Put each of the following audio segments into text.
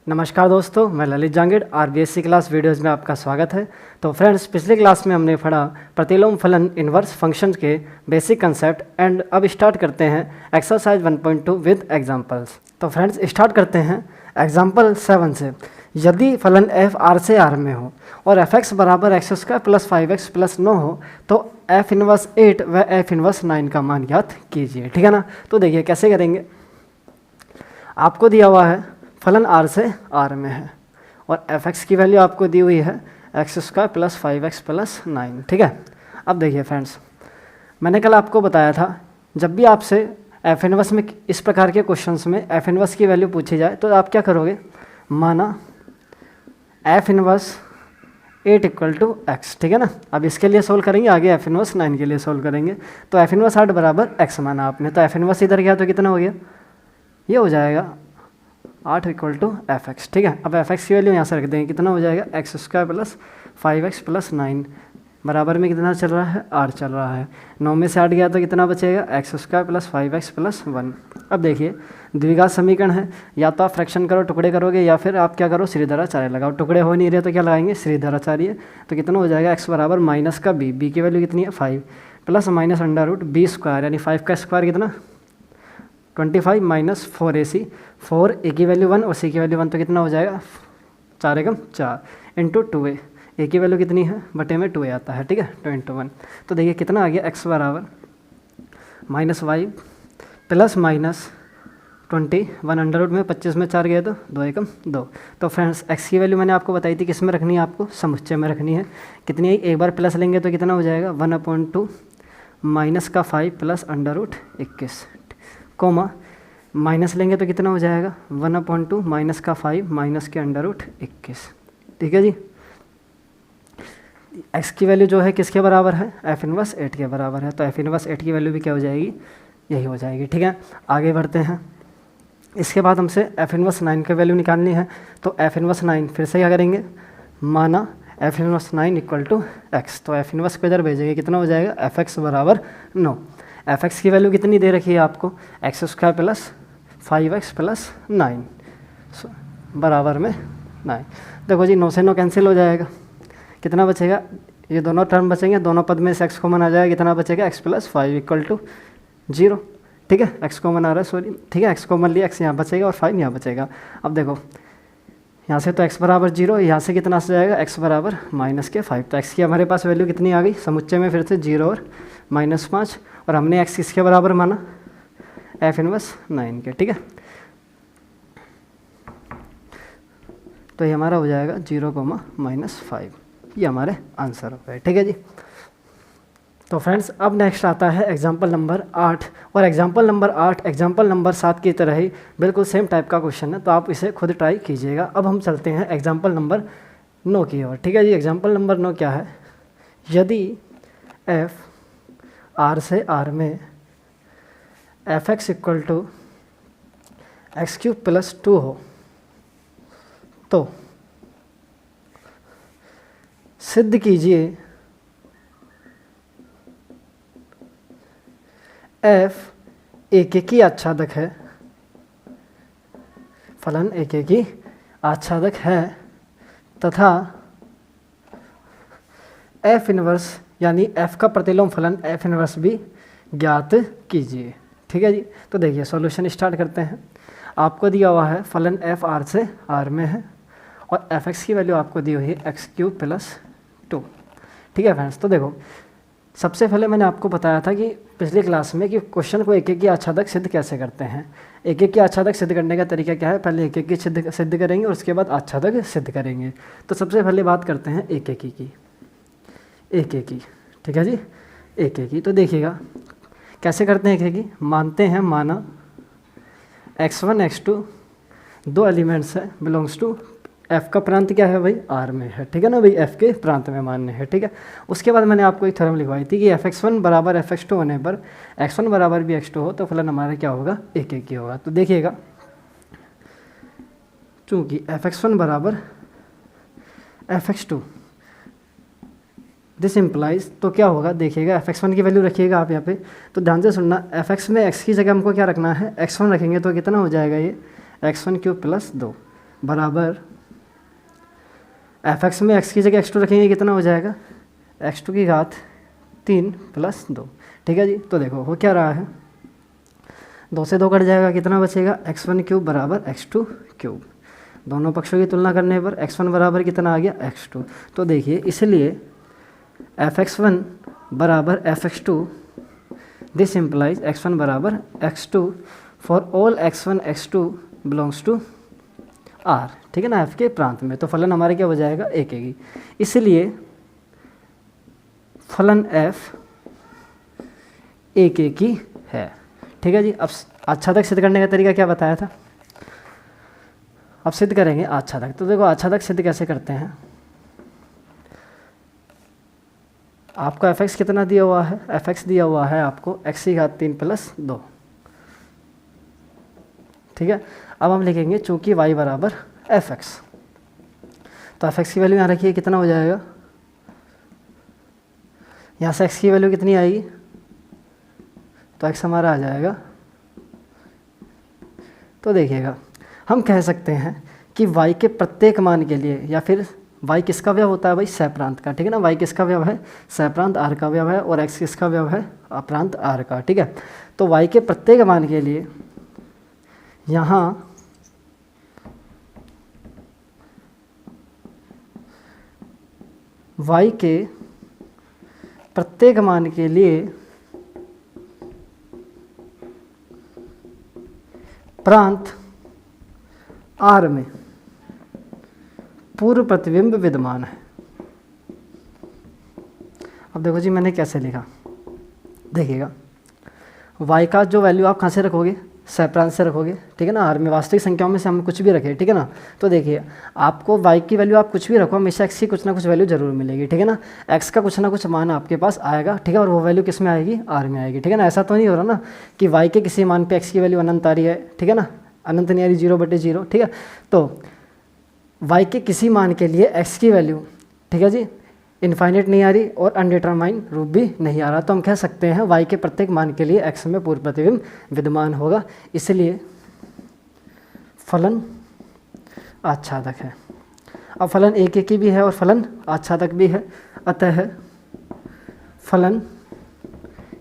नमस्कार दोस्तों, मैं Lalit Jangad RBSC class videos में आपका स्वागत है। तो फ्रेंड्स, पिछली क्लास में हमने पढ़ा प्रतिलोम फलन इन्वर्स फंक्शंस के बेसिक कंसेप्ट एंड अब स्टार्ट करते हैं एक्सरसाइज 1.2 विद एग्जांपल्स। तो फ्रेंड्स स्टार्ट करते हैं एग्जांपल 7 से। यदि फलन f r से r में हो और f(x) बराबर x square plus 5x plus 9 हो तो f इनवर्स 8 व f इनवर्स 9 का मान ज्ञात कीजिए। ठीक है ना। तो देखिए कैसे करेंगे। आपको दिया हुआ है फलन r से r में है और f(x) की वैल्यू आपको दी हुई है x square plus 5x plus 9। ठीक है। अब देखिए फ्रेंड्स, मैंने कल आपको बताया था जब भी आपसे f इनवर्स में इस प्रकार के क्वेश्चंस में f इनवर्स की वैल्यू पूछी जाए तो आप क्या करोगे। माना f inverse 8 equal to x। ठीक है ना। अब इसके लिए सोल्व करेंगे, आगे f इनवर्स 9 के लिए सोल्व करेंगे। तो f इनवर्स 8 बराबर x माना आपने, तो f इनवर्स इधर गया तो कितना हो गया, ये हो जाएगा 8 इक्वल टू f(x). ठीक है। अब f(x) की वैल्यू यहाँ से रख देंगे, कितना हो जाएगा x square plus 5x plus 9 बराबर में कितना चल रहा है, 8 चल रहा है। 9 में से 8 गया तो कितना बचेगा, x square plus 5x plus 1। अब देखिए द्विघात समीकरण है, या तो आप फ्रैक्शन करो टुकड़े करोगे या फिर आप क्या करो श्रीधराचार्य लगाओ। टुकड़े हो नहीं रहे तो क्या लगाएंगे, श्रीधराचार्य। तो कितना हो जाएगा x बराबर माइनस का b की वैल्यू कितनी है 5 plus minus under root b square, यानी 5 का स्क्वायर कितना 25 माइनस 4ac, 4a की वैल्यू 1 और c की वैल्यू 1, तो कितना हो जाएगा 4 एकम 4 इंटू 2a। a की वैल्यू कितनी है, बटे में 2a आता है। ठीक है, 2 इंटू 1। तो देखिए कितना आ गया, x बराबर minus y plus minus 21 under root में 25 में 4 गए तो 2 एकम 2। तो फ्रेंड्स x की वैल्यू मैंने आपको बताई थी किस में रखनी है, आपको समुच्चय में रखनी है। कितनी है, एक बार प्लस लेंगे तो कितना हो जाएगा 1/2 माइनस का 5 plus under root 21, comma minus लेंगे तो कितना हो जाएगा 1/2 माइनस का 5 माइनस के अंडर रूट 21। ठीक है जी। x की वैल्यू जो है किसके बराबर है, f इनवर्स 8 के बराबर है। तो f इनवर्स 8 की वैल्यू भी क्या हो जाएगी, यही हो जाएगी। ठीक है, आगे बढ़ते हैं। इसके बाद हमसे f इनवर्स 9 की वैल्यू निकालनी है। तो f इनवर्स 9 फिर से क्या करेंगे, माना f inverse 9 equal to x। तो f इनवर्स को इधर भेजेंगे, कितना हो जाएगा f(x) बराबर 9। f(x) की वैल्यू कितनी दे रखी है आपको, x square plus 5x plus 9 बराबर में 9। देखो जी 9 से 9 कैंसिल हो जाएगा, कितना बचेगा, ये दोनों टर्म बचेंगे, दोनों पद में से x कॉमन आ जाएगा, कितना बचेगा x प्लस 5 इक्वल टू 0। ठीक है, x कॉमन आ रहा है, सॉरी। ठीक है, x कॉमन लिया, x यहाँ बचेगा और 5 यहाँ बचेगा। अब देखो यहाँ से तो x बराबर 0, यहाँ से कितना आ जाएगा x बराबर माइनस के 5। तो x की हमारे पास वैल्यू कितनी आ गई, समुच्चय में फिर से 0 और -5, और हमने x किसके बराबर माना, f इनवर्स 9 के। ठीक है, तो ये हमारा हो जाएगा 0, -5, ये हमारे आंसर हो गए। ठीक है जी। तो फ्रेंड्स अब नेक्स्ट आता है एग्जाम्पल नंबर 8, और एग्जाम्पल नंबर 8 एग्जाम्पल नंबर 7 की तरह ही बिल्कुल सेम टाइप का क्वेश्चन है, तो आप इसे खुद ट्राई कीजिएगा। अब हम चलते हैं एग्जाम्पल नंबर 9 की ओर। ठीक है जी। एग्जाम्पल नंबर 9 क्या है, यदि f r से r में f(x) equal to x³ plus 2 हो तो सिद्ध कीजिए f एक आच्छादक है, फलन एक आच्छादक है तथा f इनवर्स यानी f का प्रतिलोम फलन f इनवर्स भी ज्ञात कीजिए। ठीक है जी। तो देखिए सॉल्यूशन स्टार्ट करते हैं। आपको दिया हुआ है फलन f r से r में है और f(x) की वैल्यू आपको दी हुई है x³ प्लस 2। ठीक है फ्रेंड्स, तो देखो सबसे पहले मैंने आपको बताया था कि पिछली क्लास में कि क्वेश्चन को एक की आच्छादक सिद्ध कैसे करते हैं। एक की आच्छादक सिद्ध करने का तरीका क्या है, पहले एक की सिद्ध करेंगे और उसके बाद आच्छादक सिद्ध करेंगे। तो सबसे पहले बात करते हैं एक की। ठीक है जी, एक की। तो देखिएगा कैसे करते हैं एक की। मानते हैं, माना x1 x2 दो एलिमेंट्स है, बिलोंग्स टू f का प्रांत क्या है भाई, r में है। ठीक है ना भाई, f के प्रांत में मान्य है। ठीक है, उसके बाद मैंने आपको एक थ्योरम लिखवाई थी कि f(x1) बराबर f(x2) होने पर x1 बराबर भी x2 हो तो फलन हमारा क्या होगा, एक ही होगा। तो देखिएगा चूँकि f(x1) बराबर f(x2) दिस इम्प्लाइज, तो क्या होगा देखिएगा, f(x1) की वैल्यू रखिएगा आप यहाँ पे। तो ध्यान से सुनना, f(x) में x की जगह हमको क्या रखना है, x1 रखेंगे तो कितना हो जाएगा ये x1³ प्लस 2। बराबर एफ एक्स में एक्स की जगह एक्स टू रखेंगे, कितना हो जाएगा एक्स टू की घात 3 + 2। ठीक है जी, तो देखो हो क्या रहा है, 2 से 2 कट जाएगा, कितना बचेगा x1³ बराबर x2 क्यूब। दोनों पक्षों की तुलना करने पर x1 बराबर कितना आ गया x2। तो देखिए इसलिए fx1 बराबर fx2, दिस इम्प्लाइज x1 बराबर x2 for all x1 x2 belongs to R। ठीक है ना, f के प्रांत में। तो फलन हमारे क्या हो जाएगा एक ही, इसलिए फलन f एक ही है। ठीक है जी, अब आच्छादक सिद्ध करने का तरीका क्या बताया था, अब सिद्ध करेंगे आच्छादक। तो देखो आच्छादक सिद्ध कैसे करते हैं, आपको f(x) कितना दिया हुआ है, f(x) दिया हुआ है आपको x की घात 3 + 2। ठीक है, अब हम लिखेंगे चूंकि y बराबर f(x), तो f(x) की वैल्यू यहाँ रखिए, कितना हो जाएगा, यहाँ से x की वैल्यू कितनी आएगी, तो x हमारा आ जाएगा। तो देखिएगा हम कह सकते हैं कि y के प्रत्येक मान के लिए, या फिर y किसका अवयव होता है भाई, सहप्रांत का। ठीक है ना, y किसका अवयव है, सहप्रांत r का अवयव है, और x किसका अवयव है, अप्रांत r का। ठीक है, तो y के प्रत्येक मान के लिए यहाँ y के प्रत्येक मान के लिए प्रांत R में पूर्व प्रतिबिंब विद्यमान है। अब देखो जी मैंने कैसे लिखा, देखिएगा y का जो वैल्यू आप कहाँ से रखोगे, सहप्रांत से रखोगे। ठीक है ना, R में वास्तविक संख्याओं में से हम कुछ भी रखें। ठीक है ना, तो देखिए आपको y की वैल्यू आप कुछ भी रखो, हमेशा x की कुछ ना कुछ वैल्यू जरूर मिलेगी। ठीक है ना, x का कुछ ना कुछ मान आपके पास आएगा। ठीक है, और वो वैल्यू किस में आएगी, R में आएगी। ठीक है ना, ऐसा तो नहीं हो रहा ना कि y के किसी मान पे x की वैल्यू अनंत आ रही है। ठीक है ना, अनंत नहीं आ रही, 0/0। ठीक है, तो y के किसी मान के लिए x की वैल्यू, ठीक है जी, इनफाइनेट नहीं आ रही और अनडिटरमाइन रूप भी नहीं आ रहा, तो हम कह सकते हैं y के प्रत्येक मान के लिए x में पूर्व प्रतिबिंब विद्यमान होगा, इसलिए फलन आच्छादक है। अब फलन एक ही भी है और फलन आच्छादक भी है, अतः फलन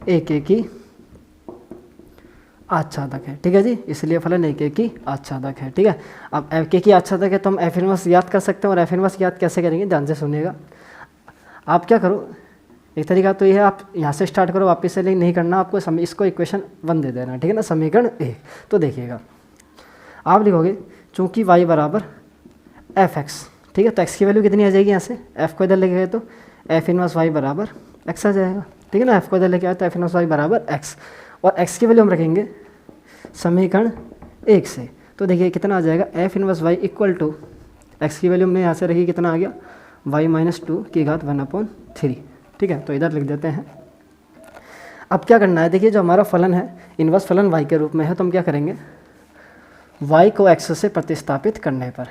एक ही आच्छादक है। ठीक है जी, इसलिए फलन एक ही आच्छादक है। ठीक है, अब एक ही आच्छादक है तो हम एफ इनवर्स याद कर सकते हैं, और एफ इनवर्स याद कैसे करेंगे, ध्यान से सुनिएगा। आप क्या करो, एक तरीका तो ये है, आप यहाँ से स्टार्ट करो, वापस से नहीं करना आपको, इसको इक्वेशन 1 दे देना। ठीक है ना, समीकरण 1। तो देखिएगा आप लिखोगे चूंकि y बराबर f(x), ठीक है, तो x की वैल्यू कितनी आ जाएगी, यहाँ से f को इधर लेके गए तो f इनवर्स y बराबर x आ जाएगा। ठीक है ना, f को इधर लेके आए तो f इनवर्स y बराबर x, और x की वैल्यू हम रखेंगे समीकरण 1 से। तो देखिए कितना आ जाएगा, f inverse y equal to x की वैल्यू हमने यहाँ से रखी, कितना आ गया, y-2 की घात 1/3। ठीक है, तो इधर लिख देते हैं। अब क्या करना है, देखिए जो हमारा फलन है इनवर्स फलन y के रूप में है, तो हम क्या करेंगे, y को x से प्रतिस्थापित करने पर,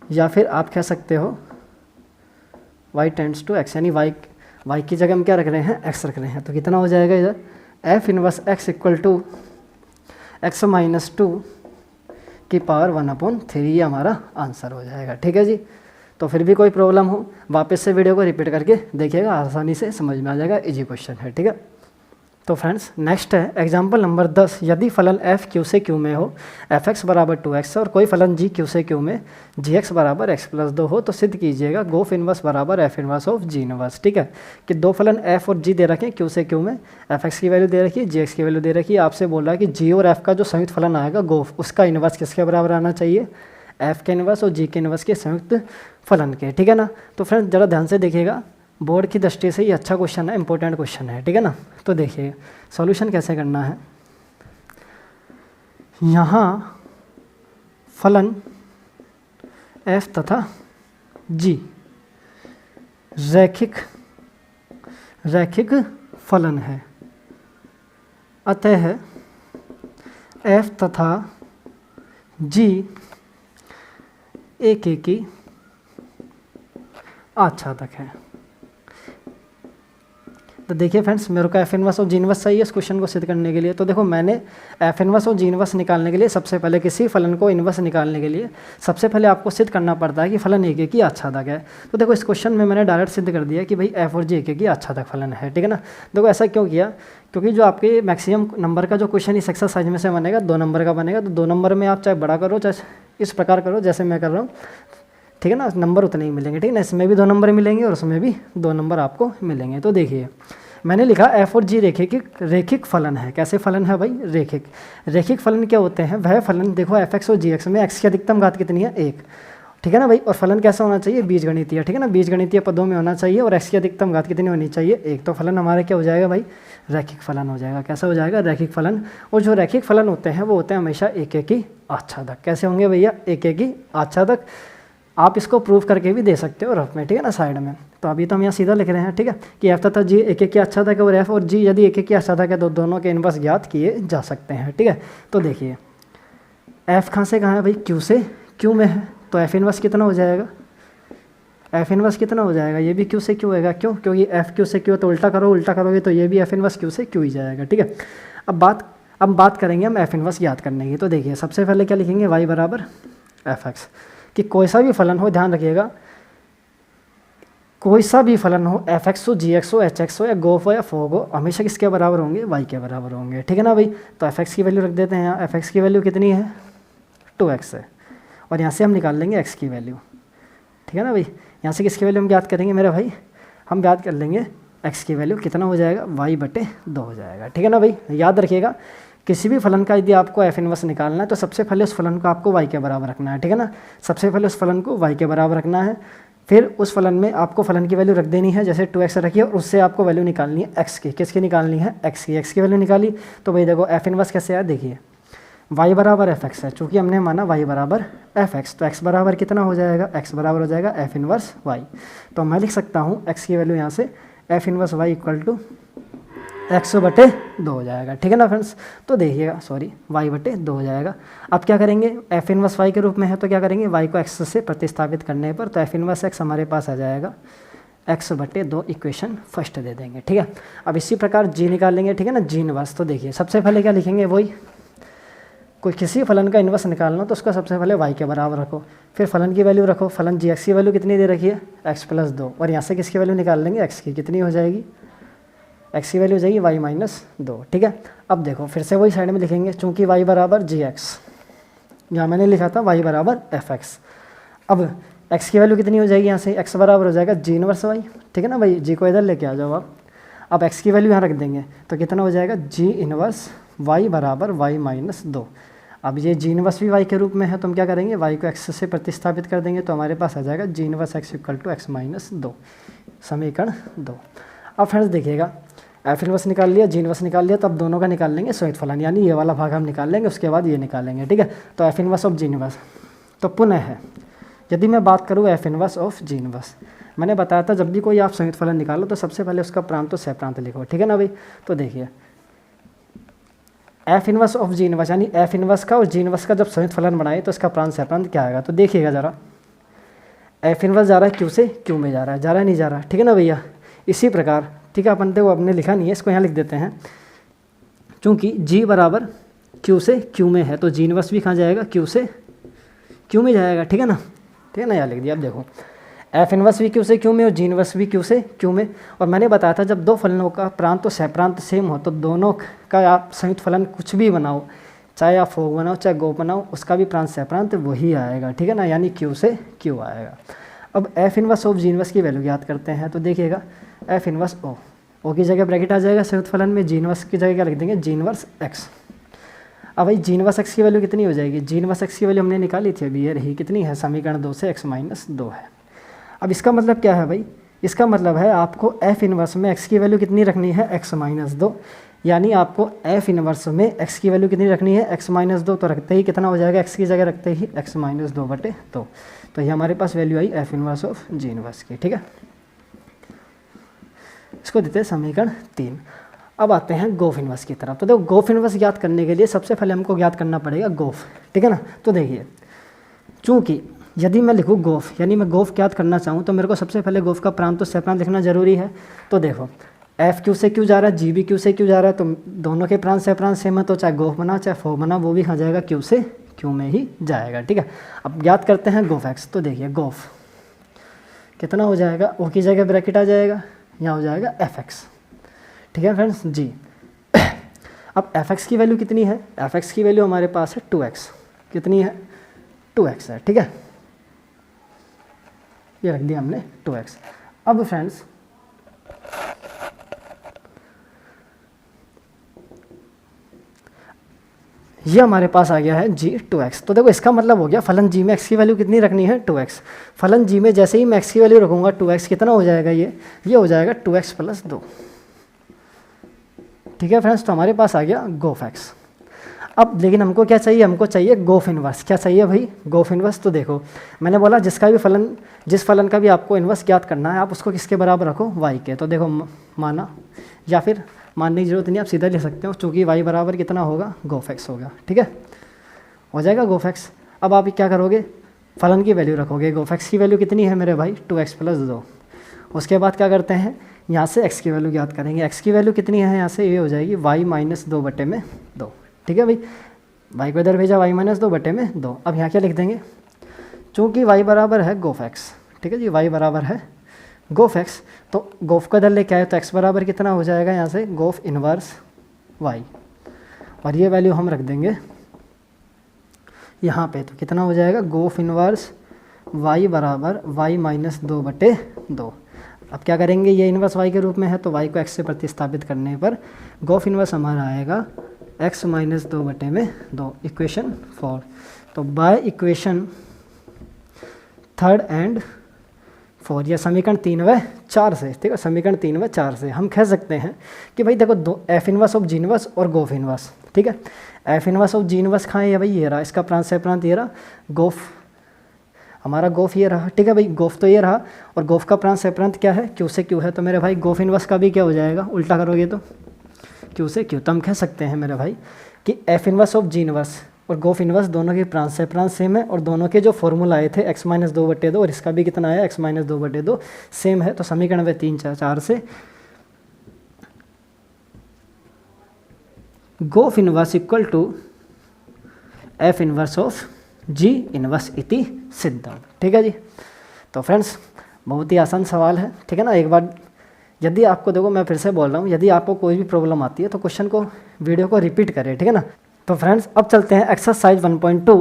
या फिर आप कह सकते हो y टेंड्स टू x, यानी y की जगह हम क्या रख रहे हैं, x रख रहे हैं। तो कितना हो जाएगा इधर, f inverse x equal to x-2 की पावर 1/3, ये हमारा आंसर हो जाएगा। ठीक है जी, तो फिर भी कोई प्रॉब्लम हो वापस से वीडियो को रिपीट करके देखिएगा, आसानी से समझ में आ जाएगा, इजी क्वेश्चन है। ठीक है, तो फ्रेंड्स नेक्स्ट है एग्जाम्पल नंबर 10। यदि फलन f q से q में हो, f(x) बराबर 2x और कोई फलन g q से q में gx बराबर x + 2 हो, तो सिद्ध कीजिएगा गोफ इनवर्स बराबर f inverse of g inverse. ठीक है, कि दो फलन f और g दे रखे हैं q से q में, f(x) की वैल्यू दे रखी है, gx की वैल्यू दे रखी है। आपसे बोल रहा है कि g और f का जो संयुक्त फलन आएगा गोफ, उसका इनवर्स किसके बराबर आना चाहिए, f के इनवर्स और g के इनवर्स के संयुक्त फलन के। ठीक है ना, तो फ्रेंड्स ज़रा ध्यान से देखिएगा, बोर्ड की दृष्टि से ये अच्छा क्वेश्चन है, इंपॉर्टेंट क्वेश्चन है। ठीक है ना, तो देखिए सॉल्यूशन कैसे करना है। यहाँ फलन f तथा g रैखिक फलन है, अतः f तथा g एक ही आच्छादक है। तो देखिए फ्रेंड्स, मेरे को F inverse of G inverse चाहिए इस क्वेश्चन को सिद्ध करने के लिए। तो देखो मैंने F inverse of G inverse निकालने के लिए सबसे पहले किसी फलन को इनवर्स निकालने के लिए सबसे पहले आपको सिद्ध करना पड़ता है कि फलन एक एक ही आच्छादक है। तो देखो इस क्वेश्चन में मैंने डायरेक्ट सिद्ध कर दिया कि भाई एफ और जी एक एक ही आच्छादक फलन है, ठीक है ना। देखो ऐसा क्यों किया, क्योंकि जो आपके मैक्सिमम नंबर का जो क्वेश्चन इस एक्सरसाइज में से बनेगा 2 नंबर का बनेगा। तो 2 नंबर में आप चाहे बड़ा करो चाहे इस प्रकार करो जैसे मैं कर रहा हूँ, ठीक है ना, नंबर उतने ही मिलेंगे, ठीक है ना। इसमें भी 2 नंबर मिलेंगे और उसमें भी 2 नंबर आपको मिलेंगे। तो देखिए मैंने लिखा एफ और जी रेखिक फलन है। कैसे फलन है भाई? रेखिक फलन क्या होते हैं? वह फलन देखो एफ एक्स और जी एक्स में एक्स की अधिकतम घात कितनी है? 1, ठीक है ना भाई। और फलन कैसा होना चाहिए? बीजगणितीय, ठीक है ना, बीजगणितीय पदों में होना चाहिए और एक्स की अधिकतम घात कितनी होनी चाहिए? 1। तो फलन हमारा क्या हो जाएगा भाई? रैखिक फलन हो जाएगा। कैसा हो जाएगा? रैखिक फलन। और जो रैखिक फलन होते हैं वो होते हैं हमेशा एक एक ही आच्छादक। कैसे होंगे भैया? एक एक ही आच्छादक। आप इसको प्रूव करके भी दे सकते हो रफ में, ठीक है ना, साइड में। तो अभी तो हम यहाँ सीधा लिख रहे हैं, ठीक है, कि एफ तथा जी एक एक ही आच्छादक है और एफ और जी यदि एक एक ही आच्छादक है तो दोनों के इनवर्स ज्ञात किए जा सकते हैं, ठीक है। तो देखिए एफ कहाँ से कहाँ है भाई? क्यू से क्यू में है। तो एफ इनवर्स कितना हो जाएगा? एफ इनवर्स कितना हो जाएगा? ये भी क्यू से क्यू होगा। क्यों? क्योंकि एफ क्यू से क्यू, तो उल्टा करोगे तो ये भी एफ इनवर्स क्यू से क्यू ही जाएगा, ठीक है। अब बात करेंगे हम एफ इनवर्स ज्ञात करने की। तो देखिए सबसे पहले क्या लिखेंगे? वाई बराबर एफ एक्स। कि कोई सा भी फलन हो, ध्यान रखिएगा, कोई सा भी फलन हो, एफ एक्स हो, जी एक्स हो, एच एक्स हो या गोफ हो या फोग हो, हमेशा किसके बराबर होंगे? वाई के बराबर होंगे, ठीक है ना भाई। तो एफ एक्स की वैल्यू रख देते हैं यहाँ। एफ एक्स की वैल्यू कितनी है? 2x है। और यहाँ से हम निकाल लेंगे एक्स की वैल्यू, ठीक है ना भाई। यहाँ से किसकी वैल्यू हम ज्ञात करेंगे मेरे भाई? हम ज्ञात कर लेंगे एक्स की वैल्यू, कितना हो जाएगा? y/2 हो जाएगा, ठीक है ना भाई। याद रखिएगा किसी भी फलन का यदि आपको एफ इनवर्स निकालना है तो सबसे पहले उस फलन को आपको y के बराबर रखना है, ठीक है ना। सबसे पहले उस फलन को y के बराबर रखना है, फिर उस फलन में आपको फलन की वैल्यू रख देनी है, जैसे 2x रखिए और उससे आपको वैल्यू निकालनी है x की। किसकी निकालनी है? x की। x की वैल्यू निकाली तो भाई देखो एफ इनवर्स कैसे आया? देखिए y बराबर एफ एक्स है, चूँकि हमने माना y बराबर एफ एक्स, तो x बराबर कितना हो जाएगा? x बराबर हो जाएगा एफ इनवर्स y। तो मैं लिख सकता हूँ x की वैल्यू यहाँ से F inverse y equal to 100/2 हो जाएगा, ठीक है ना फ्रेंड्स। तो देखिएगा y/2 हो जाएगा। अब क्या करेंगे? एफ इनवर्स y के रूप में है तो क्या करेंगे? y को x से प्रतिस्थापित करने पर तो एफ इनवर्स x हमारे पास आ जाएगा 100/2, इक्वेशन फर्स्ट दे देंगे, ठीक है। अब इसी प्रकार g निकालेंगे, ठीक है ना, जी इनवर्स। तो देखिए सबसे पहले क्या लिखेंगे? वही कोई किसी फलन का इनवर्स निकालना तो उसका सबसे पहले y के बराबर रखो, फिर फलन की वैल्यू रखो। फलन जी एक्स की वैल्यू कितनी दे रखी है? x+2। और यहाँ से किसकी वैल्यू निकाल लेंगे? x की। कितनी हो जाएगी? x की वैल्यू हो जाएगी y-2, ठीक है। अब देखो फिर से वही साइड में लिखेंगे, चूँकि y बराबर जी एक्स, यहाँ मैंने लिखा था y बराबर एफ एक्स। अब x की वैल्यू कितनी हो जाएगी? यहाँ से x बराबर हो जाएगा जी इनवर्स y, ठीक है ना भाई। जी को इधर लेके आ जाओ आप। अब x की वैल्यू यहाँ रख देंगे तो कितना हो जाएगा? जी इनवर्स y बराबर y-2। अब ये जी इनवर्स भी y के रूप में है तो हम क्या करेंगे? y को x से प्रतिस्थापित कर देंगे तो हमारे पास आ जाएगा G inverse x equal to x-2, समीकरण 2। अब फ्रेंड्स देखिएगा एफ इनवर्स निकाल लिया, जी इनवर्स निकाल लिया, तो अब दोनों का निकाल लेंगे संयुक्त फलन, यानी ये वाला भाग हम निकाल लेंगे, उसके बाद ये निकालेंगे, ठीक है। तो F inverse of G inverse तो पुनः है, यदि मैं बात करूँ F inverse of G inverse, मैंने बताया था जब भी कोई आप संयुक्त फलन निकालो तो सबसे पहले उसका प्रांत तो सहप्रांत लिखो, ठीक है ना भाई। तो देखिए F inverse of G inverse यानी एफ इनवर्स का और जी इनवर्स का जब संयुक्त फलन बनाए तो इसका प्रांत सहप्रांत क्या आएगा? तो देखिएगा ज़रा, एफ इनवर्स जा रहा है क्यू से क्यू में जा रहा है नहीं जा रहा, ठीक है ना भैया। इसी प्रकार, ठीक है, अपन देखो अपने लिखा नहीं है, इसको यहाँ लिख देते हैं, चूँकि g बराबर q से q में है तो जी इनवर्स भी कहाँ जाएगा? q से q में जाएगा, ठीक है ना, यहाँ लिख दिया। अब देखो एफ इनवर्स भी q से q में और जी इनवर्स भी q से q में। और मैंने बताया था जब दो फलनों का प्रांत तो सहप्रांत सेम हो तो दोनों का आप संयुक्त फलन कुछ भी बनाओ, चाहे आप फोग बनाओ चाहे गोप बनाओ, उसका भी प्रांत सहप्रांत वही आएगा, ठीक है ना, यानी q से q आएगा। अब F inverse of G inverse की वैल्यू याद करते हैं। तो देखिएगा एफ इनवर्स ओ की जगह ब्रैकेट आ जाएगा संयुक्त फलन में, जी इनवर्स की जगह क्या लिख देंगे? जी इनवर्स एक्स। अब भाई जी इनवर्स एक्स की वैल्यू कितनी हो जाएगी? जी इनवर्स एक्स की वैल्यू हमने निकाली थी अभी, ये रही, कितनी है? समीकरण 2 से x-2 है। अब इसका मतलब क्या है भाई? इसका मतलब है आपको एफ इनवर्स में एक्स की वैल्यू कितनी रखनी है? x-2, यानी आपको एफ इनवर्स में एक्स की वैल्यू कितनी रखनी है? x-2। तो रखते ही कितना हो जाएगा? एक्स की जगह रखते ही x-2/2। तो ये हमारे पास वैल्यू आई F inverse of G inverse की, ठीक है। इसको देते हैं समीकरण 3। अब आते हैं गोफ इनवर्स की तरफ। तो देखो गोफ इनवर्स ज्ञात करने के लिए सबसे पहले हमको ज्ञात करना पड़ेगा गोफ, ठीक है ना। तो देखिए चूँकि यदि मैं लिखूँ गोफ यानी मैं गोफ ज्ञात करना चाहूँ तो मेरे को सबसे पहले गोफ का प्रांत तो सहप्रांत लिखना जरूरी है। तो देखो एफ क्यू से क्यू जा रहा है, जी भी क्यू से क्यू जा रहा है, तो दोनों के प्रांत से प्रांत सेम है, तो चाहे गोफ बना चाहे फोक बना वो भी कहाँ जाएगा, क्यू से क्यू में ही जाएगा। ठीक है, अब याद करते हैं गोफ एक्स। तो देखिए गोफ कितना हो जाएगा, ओ की जगह ब्रैकेट आ जाएगा, यहाँ हो जाएगा एफ एक्स। ठीक है फ्रेंड्स जी। अब एफ एक्स की वैल्यू कितनी है, एफ एक्स की वैल्यू हमारे पास है 2x। कितनी है, 2x है। ठीक है, ये रख दिया हमने 2x। अब फ्रेंड्स ये हमारे पास आ गया है g 2x। तो देखो इसका मतलब हो गया फलन g में x की वैल्यू कितनी रखनी है, 2x। फलन g में जैसे ही मैं x की वैल्यू रखूंगा 2x, कितना हो जाएगा ये हो जाएगा 2x + 2। ठीक है फ्रेंड्स, तो हमारे पास आ गया गोफ x। अब लेकिन हमको क्या चाहिए, हमको चाहिए गोफ इन्वर्स। क्या चाहिए भाई, गोफ इन्वर्स। तो देखो मैंने बोला जिसका भी फलन, जिस फलन का भी आपको इन्वर्स ज्ञात करना है, आप उसको किसके बराबर रखो, y के। तो देखो माना, या फिर मानने की जरूरत नहीं, आप सीधा ले सकते हो, चूँकि y बराबर कितना होगा, गोफ x होगा। ठीक है, हो जाएगा गोफ x। अब आप क्या करोगे, फलन की वैल्यू रखोगे। गोफ x की वैल्यू कितनी है मेरे भाई, 2x + 2। उसके बाद क्या करते हैं, यहाँ से x की वैल्यू ज्ञात करेंगे। x की वैल्यू कितनी है, यहाँ से ये हो जाएगी y - 2/2। ठीक है भाई, y को इधर भेजा, y - 2/2। अब यहाँ क्या लिख देंगे, चूँकि y बराबर है गोफ x। ठीक है जी, y बराबर है गोफ x, तो गोफ का इधर लेके आए तो x बराबर कितना हो जाएगा, यहाँ से गोफ इन्वर्स y, और ये वैल्यू हम रख देंगे यहाँ पे। तो कितना हो जाएगा, गोफ इन्वर्स y बराबर y - 2/2। अब क्या करेंगे, ये इन्वर्स y के रूप में है, तो y को x से प्रतिस्थापित करने पर गोफ इन्वर्स हमारा आएगा x - 2/2। इक्वेशन 4। तो बाय इक्वेशन 3 और 4, यह समीकरण 3 व 4 से, ठीक है, समीकरण 3 व 4 से हम कह सकते हैं कि भाई देखो दो F inverse of G inverse और गोफ इन्वर्स। ठीक है, F inverse of G inverse कहाँ है, भाई ये रहा, इसका प्रांत से प्रांत ये रहा, गोफ हमारा गोफ ये रहा। ठीक है भाई, गोफ तो ये रहा, और गोफ का प्रांत से प्रांत क्या है, क्यू से क्यू है। तो मेरे भाई गोफ इन्वर्स का भी क्या हो जाएगा, उल्टा करोगे तो क्यू से क्यू। तो हम कह सकते हैं मेरे भाई कि F inverse of G inverse और गोफ इन्वर्स दोनों के प्रांत से प्रांत सेम है, और दोनों के जो फॉर्मूला आए थे x - 2/2 और इसका भी कितना आया, x - 2/2 सेम है। तो समीकरण वे 3 4 से gof inverse equal to F inverse of G inverse इति सिद्धम। ठीक है जी। तो फ्रेंड्स बहुत ही आसान सवाल है। ठीक है ना, एक बार यदि आपको, देखो मैं फिर से बोल रहा हूँ, यदि आपको कोई भी प्रॉब्लम आती है तो क्वेश्चन को, वीडियो को रिपीट करें। ठीक है ना। तो फ्रेंड्स अब चलते हैं एक्सरसाइज 1.2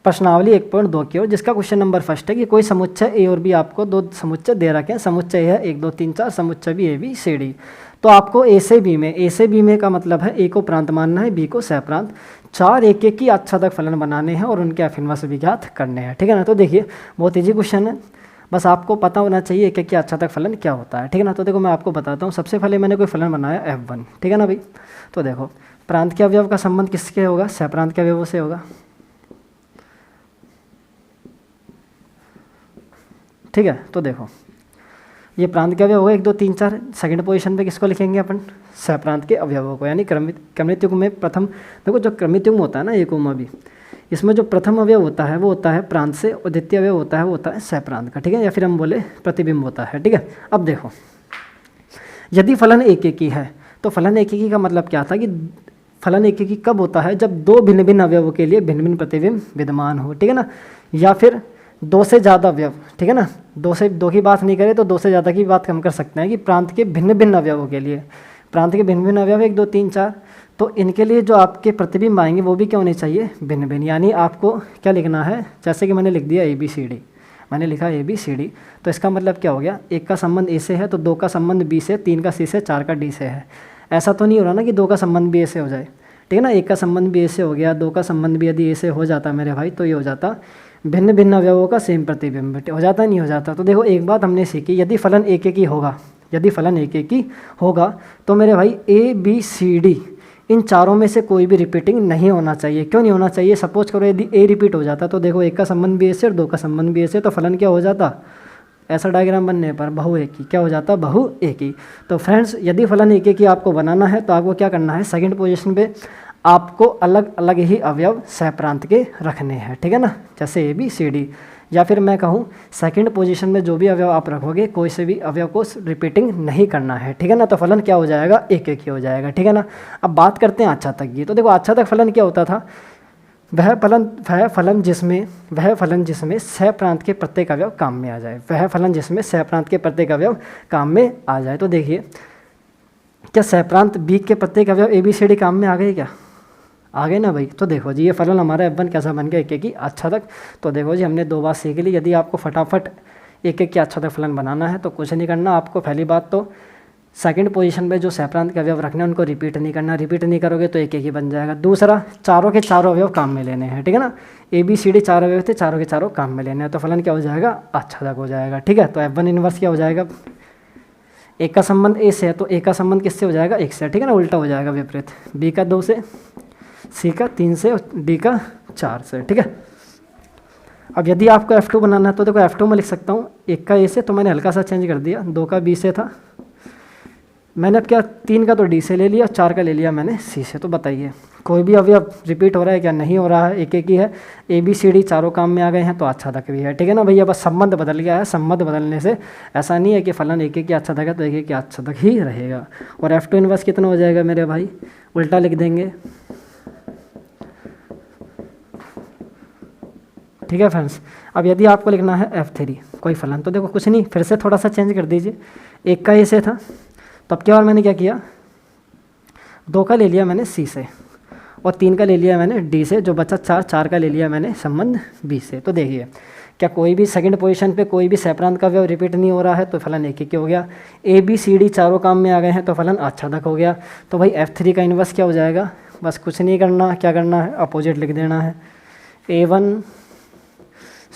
प्रश्नावली 1.2 की ओर, जिसका क्वेश्चन नंबर फर्स्ट है कि कोई समुच्चय ए और बी, आपको दो समुच्चय दे रखे हैं। समुच्चय है 1 2 3 4, समुच्चय भी ए बी सी डी। तो आपको ए से बी में का मतलब है ए को प्रांत मानना है, बी को सहप्रांत। 4 एक एक की आच्छादक फलन बनाने हैं और उनके एफ इन्वर्स भी ज्ञात करने हैं। ठीक है ना। तो देखिए बहुत ईजी क्वेश्चन है, बस आपको पता होना चाहिए एक एक की आच्छादक फलन क्या होता है। ठीक है ना। तो देखो मैं आपको बताता हूँ। सबसे पहले मैंने कोई फलन बनाया F1। ठीक है ना भाई। तो देखो प्रांत के अवयव का संबंध किसके होगा, सहप्रांत के अवयवों से होगा। ठीक है। तो देखो ये प्रांत के अवयव होगा 1 2 3 4। सेकंड पोजीशन पे किसको लिखेंगे अपन, सहप्रांत के अवयवों को, यानी क्रमित युग्म में प्रथम। देखो जो क्रमित युग्म होता है ना एक उमा भी, इसमें जो प्रथम अवयव होता है वो होता है प्रांत से, और द्वितीय अवयव होता है वो होता है सहप्रांत का। ठीक है, या फिर हम बोले प्रतिबिंब होता है। ठीक है। अब देखो यदि फलन एक एक ही है, तो फलन एक एक ही का मतलब क्या था कि फलन एक एक ही कब होता है, जब दो भिन्न भिन्न अवयवों के लिए भिन्न भिन्न प्रतिबिंब विद्यमान हो। ठीक है ना। या फिर दो से ज़्यादा अवयव। ठीक है ना, दो की बात नहीं करें तो दो से ज़्यादा की बात हम कर सकते हैं कि प्रांत के भिन्न भिन्न अवयवों के लिए, प्रांत के भिन्न भिन्न अवयव 1 2 3 4, तो इनके लिए जो आपके प्रतिबिंब आएंगे वो भी क्या होने चाहिए, भिन्न भिन्न। यानी आपको क्या लिखना है, जैसे कि मैंने लिख दिया ABCD, मैंने लिखा ABCD, तो इसका मतलब क्या हो गया, एक का संबंध A से है तो 2 का संबंध B से, 3 का C से, 4 का D से है। ऐसा तो नहीं हो रहा ना कि 2 का संबंध भी A से हो जाए। ठीक है ना, 1 का संबंध भी A से हो गया, 2 का संबंध भी यदि A से हो जाता मेरे भाई, तो ये हो जाता भिन्न भिन्न अवयवों का सेम प्रतिबिंब। हो जाता नहीं हो जाता। तो देखो एक बात हमने सीखी, यदि फलन एक एक ही होगा, यदि फलन एक एक ही होगा तो मेरे भाई ABCD इन चारों में से कोई भी रिपीटिंग नहीं होना चाहिए। क्यों नहीं होना चाहिए, सपोज करो यदि A रिपीट हो जाता तो देखो 1 का संबंध भी A से और 2 का संबंध भी A से, तो फलन क्या हो जाता, ऐसा डायग्राम बनने पर बहु एक ही, क्या हो जाता, बहु एक ही। तो फ्रेंड्स यदि फलन एक एक ही आपको बनाना है तो आपको क्या करना है, सेकंड पोजीशन पे आपको अलग अलग ही अवयव सहप्रांत के रखने हैं, ठीक है ना, जैसे ABCD। या फिर मैं कहूँ सेकंड पोजीशन में जो भी अवयव आप रखोगे कोई से भी अवयव को रिपीटिंग नहीं करना है, ठीक है ना। तो फलन क्या हो जाएगा, एक एक ही हो जाएगा, ठीक है ना। अब बात करते हैं आच्छादक की। तो देखो आच्छादक फलन क्या होता था, वह फलन जिसमें सहप्रांत के प्रत्येक अवयव काम में आ जाए, वह फलन जिसमें सहप्रांत के प्रत्येक अवयव काम में आ जाए। तो देखिए क्या सहप्रांत B के प्रत्येक अवयव ABCD काम में आ गए क्या, आ गए ना भाई। तो देखो जी ये फलन हमारा F1 कैसा बन गया, एक एक ही आच्छादक। तो देखो जी हमने दो बात सीख ली। यदि आपको फटाफट एक एक की आच्छादक फलन बनाना है तो कुछ नहीं करना आपको, पहली बात तो सेकंड पोजीशन में जो सहप्रांत के अवयव रखने हैं उनको रिपीट नहीं करना, रिपीट नहीं करोगे तो एक एक ही बन जाएगा। दूसरा चारों के चारों अवयव काम में लेने हैं, ठीक है ना। ABCD चार अवयव थे, चारों के चारों काम में लेने हैं, तो फलन क्या हो जाएगा, आच्छादक हो जाएगा, ठीक है। तो F1 इनवर्स क्या हो जाएगा, एक का संबंध A से है तो A का संबंध किससे हो जाएगा, 1 से, ठीक है ना, उल्टा हो जाएगा विपरीत। B का 2 से, C का 3 से और D का 4 से, ठीक है। अब यदि आपको F2 बनाना है तो देखो F2 में लिख सकता हूँ 1 का A से, तो मैंने हल्का सा चेंज कर दिया, 2 का B से था मैंने, अब क्या 3 का तो D से ले लिया, 4 का ले लिया मैंने C से। तो बताइए कोई भी अवयव रिपीट हो रहा है क्या, नहीं हो रहा है, एक एक ही है। ABCD चारों काम में आ गए हैं तो आच्छादक भी है, ठीक है ना भैया। बस संबंध बदल गया है, संबंध बदलने से ऐसा नहीं है कि फलन एक एक की आच्छादक है तो एक एक की आच्छादक ही रहेगा। और F2 इनवर्स कितना हो जाएगा मेरे भाई, उल्टा लिख देंगे, ठीक है फ्रेंड्स। अब यदि आपको लिखना है F3 कोई फलन, तो देखो कुछ नहीं, फिर से थोड़ा सा चेंज कर दीजिए। 1 का A से था तब क्या, और मैंने क्या किया, 2 का ले लिया मैंने C से और 3 का ले लिया मैंने D से, जो बचा 4 का ले लिया मैंने संबंध B से। तो देखिए क्या कोई भी सेकंड पोजीशन पे कोई भी सहप्रांत का अवयव रिपीट नहीं हो रहा है तो फलन एक एक हो गया। ABCD चारों काम में आ गए हैं तो फलन आच्छादक हो गया। तो भाई F3 का इन्वर्स क्या हो जाएगा, बस कुछ नहीं करना, क्या करना है, अपोजिट लिख देना है, A1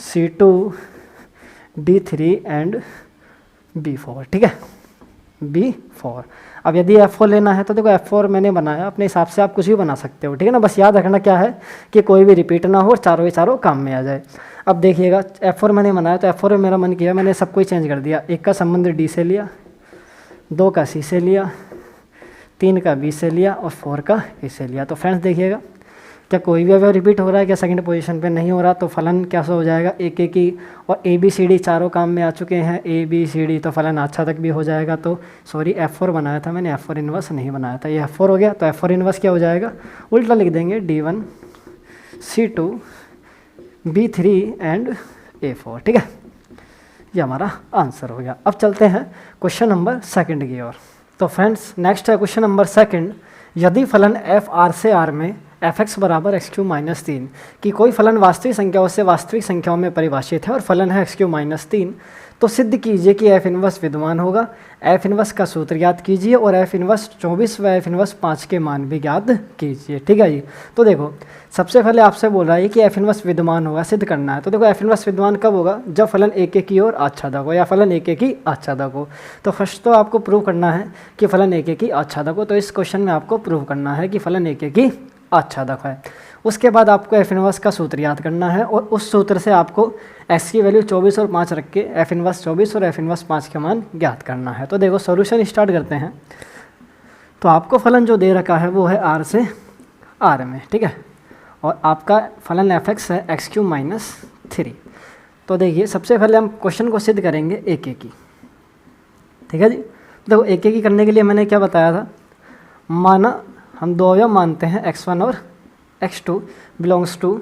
C2 D3 and B4, ठीक है, B4। अब यदि F4 लेना है तो देखो F4 मैंने बनाया, अपने हिसाब से आप कुछ भी बना सकते हो, ठीक है ना। बस याद रखना क्या है कि कोई भी रिपीट ना हो और चारों के चारों काम में आ जाए। अब देखिएगा F4 मैंने बनाया तो F4 में मेरा मन किया, मैंने सब कुछ चेंज कर दिया। 1 का संबंध D से लिया, 2 का C से लिया, 3 का B से लिया और 4 का A से लिया। तो फ्रेंड्स देखिएगा क्या कोई भी अवयव रिपीट हो रहा है क्या, सेकंड पोजीशन पे नहीं हो रहा, तो फलन कैसा हो जाएगा, एक एक ही। और ABCD चारों काम में आ चुके हैं, ABCD, तो फलन आच्छादक भी हो जाएगा। तो सॉरी F4 बनाया था मैंने, F4 इनवर्स नहीं बनाया था, ये F4 हो गया। तो F4 इनवर्स क्या हो जाएगा, उल्टा लिख देंगे, D1 C2 B3 and A4, ठीक है। ये हमारा आंसर हो गया। अब चलते हैं क्वेश्चन नंबर सेकंड की ओर। तो फ्रेंड्स नेक्स्ट है क्वेश्चन नंबर सेकंड। यदि फलन FR से R में fx बराबर x³ माइनस 3 कि कोई फलन वास्तविक संख्याओं से वास्तविक संख्याओं में परिभाषित है और फलन है x³ माइनस 3, तो सिद्ध कीजिए कि f इनवर्स विद्यमान होगा। f इनवर्स का सूत्र ज्ञात कीजिए और f इनवर्स 24 व f इनवर्स 5 के मान भी ज्ञात कीजिए, ठीक है जी। तो देखो सबसे पहले आपसे बोल रहा है कि f इनवर्स विद्यमान होगा, सिद्ध करना है। तो देखो f इनवर्स विद्यमान कब होगा, जब फलन एक एक की ओर आच्छादक हो या फलन एक एक की आच्छादक हो। तो फर्स्ट तो आपको प्रूव करना है कि फलन एक एक की आच्छादक हो। तो इस क्वेश्चन में आपको प्रूव करना है कि फलन एक एक की आच्छादक है। उसके बाद आपको f इनवर्स का सूत्र याद करना है और उस सूत्र से आपको x की वैल्यू 24 और 5 रख के f इनवर्स 24 और f इनवर्स 5 के मान ज्ञात करना है। तो देखो सॉल्यूशन स्टार्ट करते हैं। तो आपको फलन जो दे रखा है वो है R से R में, ठीक है, और आपका फलन fx है x³ माइनस 3। तो देखिए सबसे पहले हम क्वेश्चन को सिद्ध करेंगे एक एक ही, ठीक है जी। देखो एक एक ही करने के लिए मैंने क्या बताया था, माना हम दो अवयव मानते हैं x1 और x2 बिलोंग्स टू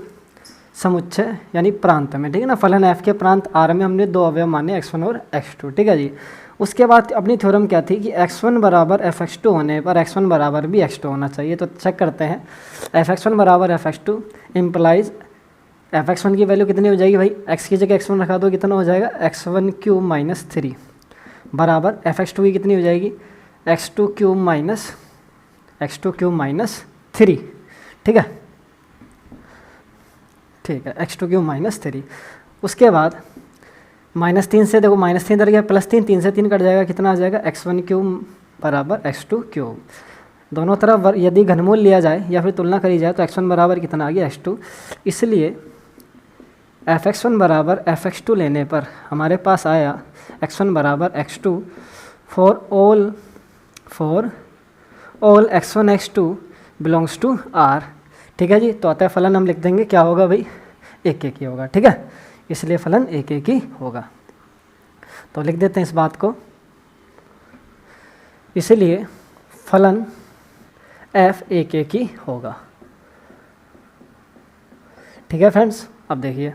समुच्चय यानी प्रांत में, ठीक है ना। फलन f के प्रांत R में हमने दो अवयव माने x1 और x2, ठीक है जी। उसके बाद अपनी थ्योरम क्या थी कि x1 बराबर fx2 होने पर x1 बराबर भी x2 होना चाहिए। तो चेक करते हैं, fx1 बराबर fx2 इम्प्लाइज fx1 की वैल्यू कितनी हो जाएगी भाई, x की जगह x1 रखा दो, कितना हो जाएगा x1³ माइनस 3 बराबर fx2 की कितनी हो जाएगी x2³ माइनस 3, ठीक है, ठीक है, x2³ माइनस 3। उसके बाद -3 से देखो -3 इधर गया, +3, 3 से 3 कट जाएगा, कितना आ जाएगा x1³ बराबर x2³। दोनों तरफ यदि घनमूल लिया जाए या फिर तुलना करी जाए तो x1 बराबर कितना आ गया x2। इसलिए fx1 बराबर fx2 लेने पर हमारे पास आया x1 बराबर x2 for all x1 x2 belongs to R. ठीक है जी, तो अतः फलन हम लिख देंगे क्या होगा भाई, एक एक ही होगा। ठीक है, इसलिए फलन एक एक ही होगा। तो लिख देते हैं इस बात को, इसलिए फलन f एक एक ही होगा। ठीक है फ्रेंड्स, अब देखिए,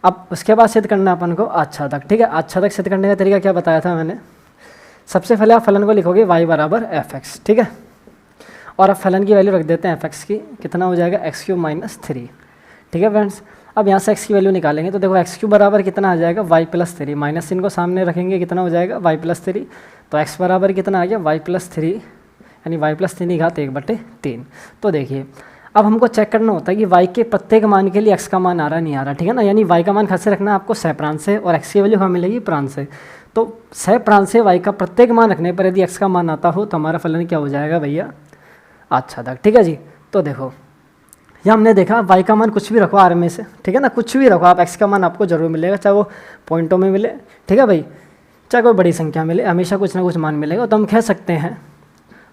अब उसके बाद सिद्ध करना अपन को आच्छादक। ठीक है, आच्छादक सिद्ध करने का तरीका क्या बताया था मैंने, सबसे पहले आप फलन को लिखोगे y बराबर एफ एक्स। ठीक है, और अब फलन की वैल्यू रख देते हैं एफ एक्स की, कितना हो जाएगा x³ - 3। ठीक है फ्रेंड्स, अब यहाँ से x की वैल्यू निकालेंगे तो देखो x³ बराबर कितना आ जाएगा y+3, माइनस चिन्ह को सामने रखेंगे कितना हो जाएगा y+3, तो x बराबर कितना आ गया y+3, यानी y+3 घात 1/3। तो देखिए अब हमको चेक करना होता है कि y के प्रत्येक मान के लिए x का मान आ रहा नहीं आ रहा। ठीक है ना, यानी y का मान खास से रखना है आपको सहप्रांत से, और x की वैल्यू हमें मिलेगी प्रांत से। तो सहप्रांत से y का प्रत्येक मान रखने पर यदि x का मान आता हो तो हमारा फलन क्या हो जाएगा भैया, आच्छादक। ठीक है जी, तो देखो यहाँ हमने देखा y का मान कुछ भी रखो आर में से। ठीक है ना, कुछ भी रखो आप, x का मान आपको जरूर मिलेगा, चाहे वो पॉइंटों में मिले, ठीक है भाई, चाहे कोई बड़ी संख्या मिले, हमेशा कुछ ना कुछ मान मिलेगा। तो हम कह सकते हैं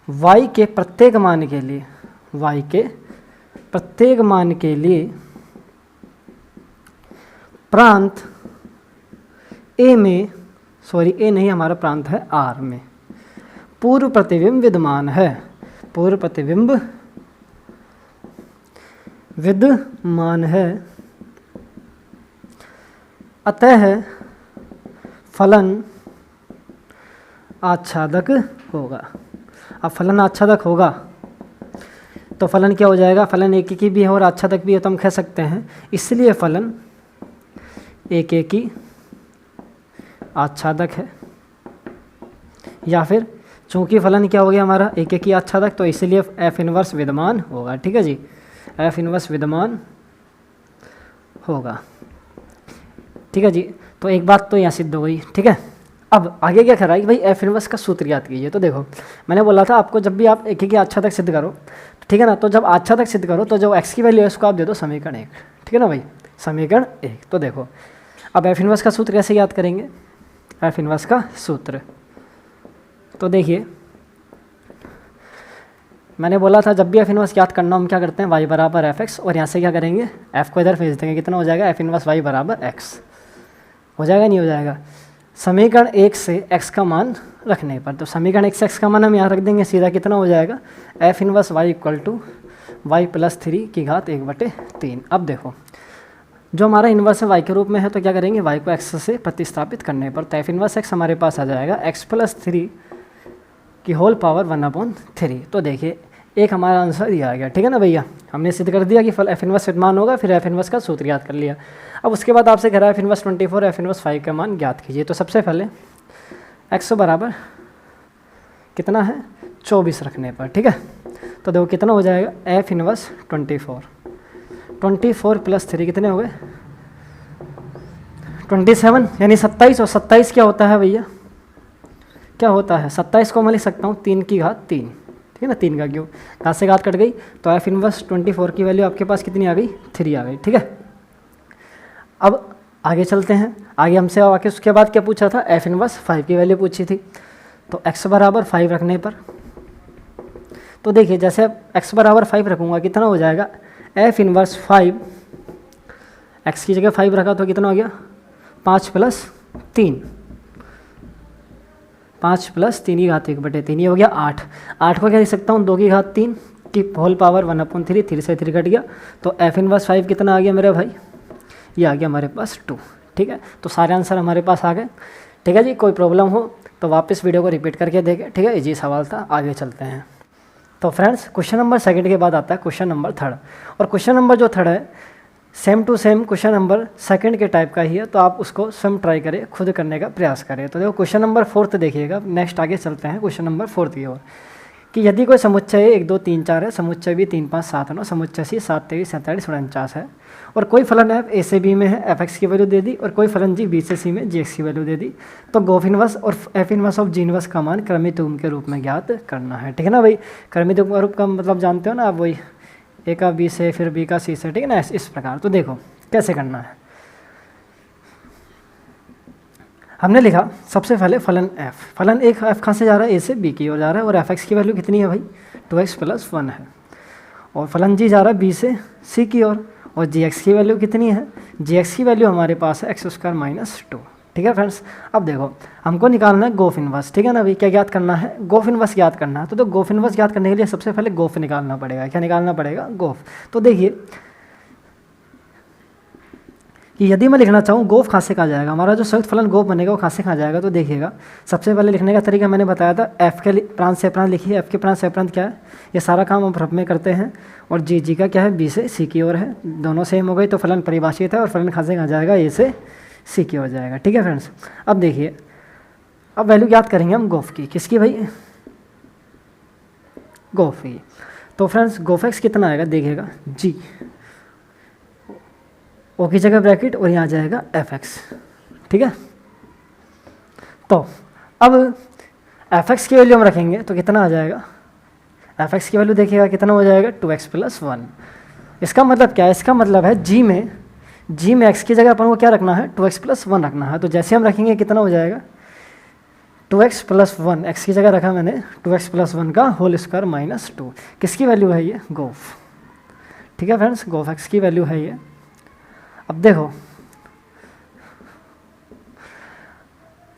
y के प्रत्येक मान के लिए, y के प्रत्येक मान के लिए प्रांत a में, सॉरी a नहीं हमारा प्रांत है r में, पूर्व प्रतिबिंब विद्यमान है, पूर्व प्रतिबिंब विद्यमान है, अतः फलन आच्छादक होगा। अब फलन आच्छादक होगा तो फलन क्या हो जाएगा, फलन एक एक ही भी है और आच्छादक भी है, तो हम कह सकते हैं इसलिए फलन एक एक ही आच्छादक है, या फिर चूंकि फलन क्या हो गया हमारा एक एक ही आच्छादक, तो इसलिए f इनवर्स विद्यमान होगा। ठीक है जी, f इनवर्स विद्यमान होगा। ठीक है जी, तो एक बात तो यहाँ सिद्ध हो गई। ठीक है, अब आगे क्या करा कि भाई f इनवर्स का सूत्र याद कीजिए। तो देखो मैंने बोला था आपको जब भी आप एक एक ही आच्छादक सिद्ध करो, ठीक है ना, तो जब आच्छादक सिद्ध करो तो जो x की वैल्यू है उसको आप दे दो समीकरण 1। ठीक है ना भाई, समीकरण 1। तो देखो अब f इनवर्स का सूत्र कैसे याद करेंगे, f इनवर्स का सूत्र, तो देखिए मैंने बोला था जब भी f इनवर्स याद करना हम क्या करते हैं y बराबर एफ एक्स, और यहाँ से क्या करेंगे f को इधर भेज देंगे, कितना हो जाएगा f इनवर्स y बराबर x, हो जाएगा नहीं हो जाएगा, समीकरण 1 से x का मान रखने पर। तो समीकरण 1 से x का मान हम यहाँ रख देंगे, सीधा कितना हो जाएगा f इनवर्स y = y+3 की घात 1/3। अब देखो जो हमारा इन्वर्स है y के रूप में है, तो क्या करेंगे y को x से प्रतिस्थापित करने पर तो f इनवर्स x हमारे पास आ जाएगा x+3 की होल पावर 1/3। तो देखिए एक हमारा आंसर दिया आ गया। ठीक है ना भैया, हमने सिद्ध कर दिया कि फल f इनवर्स विद्यमान होगा, फिर f इनवर्स का सूत्र याद कर लिया। अब उसके बाद आपसे कह रहा है f इनवर्स 24 f इनवर्स 5 का मान ज्ञात कीजिए। तो सबसे पहले x बराबर कितना है 24 रखने पर, ठीक है, तो देखो कितना हो जाएगा f इनवर्स 24 + 3 कितने हो गए 27, यानी 27, और 27 क्या होता है भैया, क्या होता है 27 को मैं लिख सकता हूँ 3 की घात 3, ठीक है ना, 3 का क्यों, घात से घात कट गई, तो f इनवर्स 24 की वैल्यू आपके पास कितनी आ गई 3 आ गई। ठीक है, अब आगे चलते हैं, आगे हमसे आके उसके बाद क्या पूछा था, f इनवर्स 5 की वैल्यू पूछी थी। तो x बराबर 5 रखने पर, तो देखिए जैसे x बराबर 5 रखूँगा कितना हो जाएगा f इनवर्स 5, x की जगह 5 रखा तो कितना हो गया 5 + 3, 5 + 3 की घात 1/3, ये हो गया 8। 8 को क्या लिख सकता हूँ 2 की घात 3 की होल पावर 1/3, 3 से 3 कट गया, तो f इनवर्स 5 कितना आ गया मेरे भाई, ये आ गया हमारे पास 2। ठीक है, तो सारे आंसर हमारे पास आ गए। ठीक है जी, कोई प्रॉब्लम हो तो वापस वीडियो को रिपीट करके देखें। ठीक है, इजी सवाल था, आगे चलते हैं। तो फ्रेंड्स क्वेश्चन नंबर 2 के बाद आता है क्वेश्चन नंबर 3, और क्वेश्चन नंबर जो 3 है same to same question number 2 के टाइप का ही है, तो आप उसको स्वयं ट्राई करें, खुद करने का प्रयास करें। तो देखो क्वेश्चन नंबर 4 देखिएगा, नेक्स्ट आगे चलते हैं क्वेश्चन नंबर 4 की ओर, कि यदि कोई समुच्चय 1 2 3 4 है, समुच्चय भी 3 5 7 9, समुच्चय सी 7 23 47 49 है, और कोई फलन f a से b में है, f x की वैल्यू दे दी, और कोई फलन g b से c में g x की वैल्यू दे दी, तो गोफ इनवर्स और f inverse of g inverse का मान क्रमित रूप के रूप में ज्ञात करना है। ठीक है ना भाई, क्रमित रूप का मतलब जानते हो ना आप, वही a का b से, फिर b का c से, ठीक है ना, इस प्रकार। तो देखो कैसे करना है, हमने लिखा सबसे पहले फलन f, फलन एक f कहाँ से जा रहा है, a से b की ओर जा रहा है, और fx की वैल्यू कितनी है भाई 2x + 1 है, और फलन g जा रहा है b से c की ओर, और gx की वैल्यू कितनी है, gx की वैल्यू हमारे पास है x² - 2। ठीक है फ्रेंड्स, अब देखो हमको निकालना है गोफ इनवर्स, ठीक है ना भाई, क्या ज्ञात करना है, गोफ इनवर्स ज्ञात करना है। तो गोफ इनवर्स ज्ञात करने के लिए सबसे पहले गोफ निकालना पड़ेगा, क्या निकालना पड़ेगा, गोफ। तो देखिए कि यदि मैं लिखना चाहूँ गोफ कहाँ से कहाँ जाएगा, हमारा जो संयुक्त फलन गोफ बनेगा वो कहाँ से कहाँ जाएगा, तो देखिएगा सबसे पहले लिखने का तरीका मैंने बताया था, f के प्रांत से प्रांत लिखिए, f के प्रांत से प्रांत क्या है, ये सारा काम हम रफ में करते हैं, और जी का क्या है b से c की ओर है, दोनों सेम हो गई तो फलन परिभाषित है, और फलन कहाँ से कहाँ जाएगा, a से c की ओर जाएगा। ठीक है फ्रेंड्स, अब देखिए अब वैल्यू ज्ञात करेंगे हम गोफ की, किसकी भाई, गोफ की। तो फ्रेंड्स गोफ एक्स कितना आएगा, देखिएगा g, ओ की जगह ब्रैकेट और यहाँ जाएगा fx। ठीक है, तो अब fx की वैल्यू हम रखेंगे तो कितना आ जाएगा, fx की वैल्यू देखिएगा कितना हो जाएगा 2x + 1। इसका मतलब क्या है, इसका मतलब है g में x की जगह अपन को क्या रखना है, 2x + 1 रखना है। तो जैसे हम रखेंगे कितना हो जाएगा 2x + 1, x की जगह रखा मैंने 2x + 1 का होल स्क्वायर -2। किसकी वैल्यू है ये, गोफ। ठीक है फ्रेंड्स, गोफ x की वैल्यू है ये। अब देखो,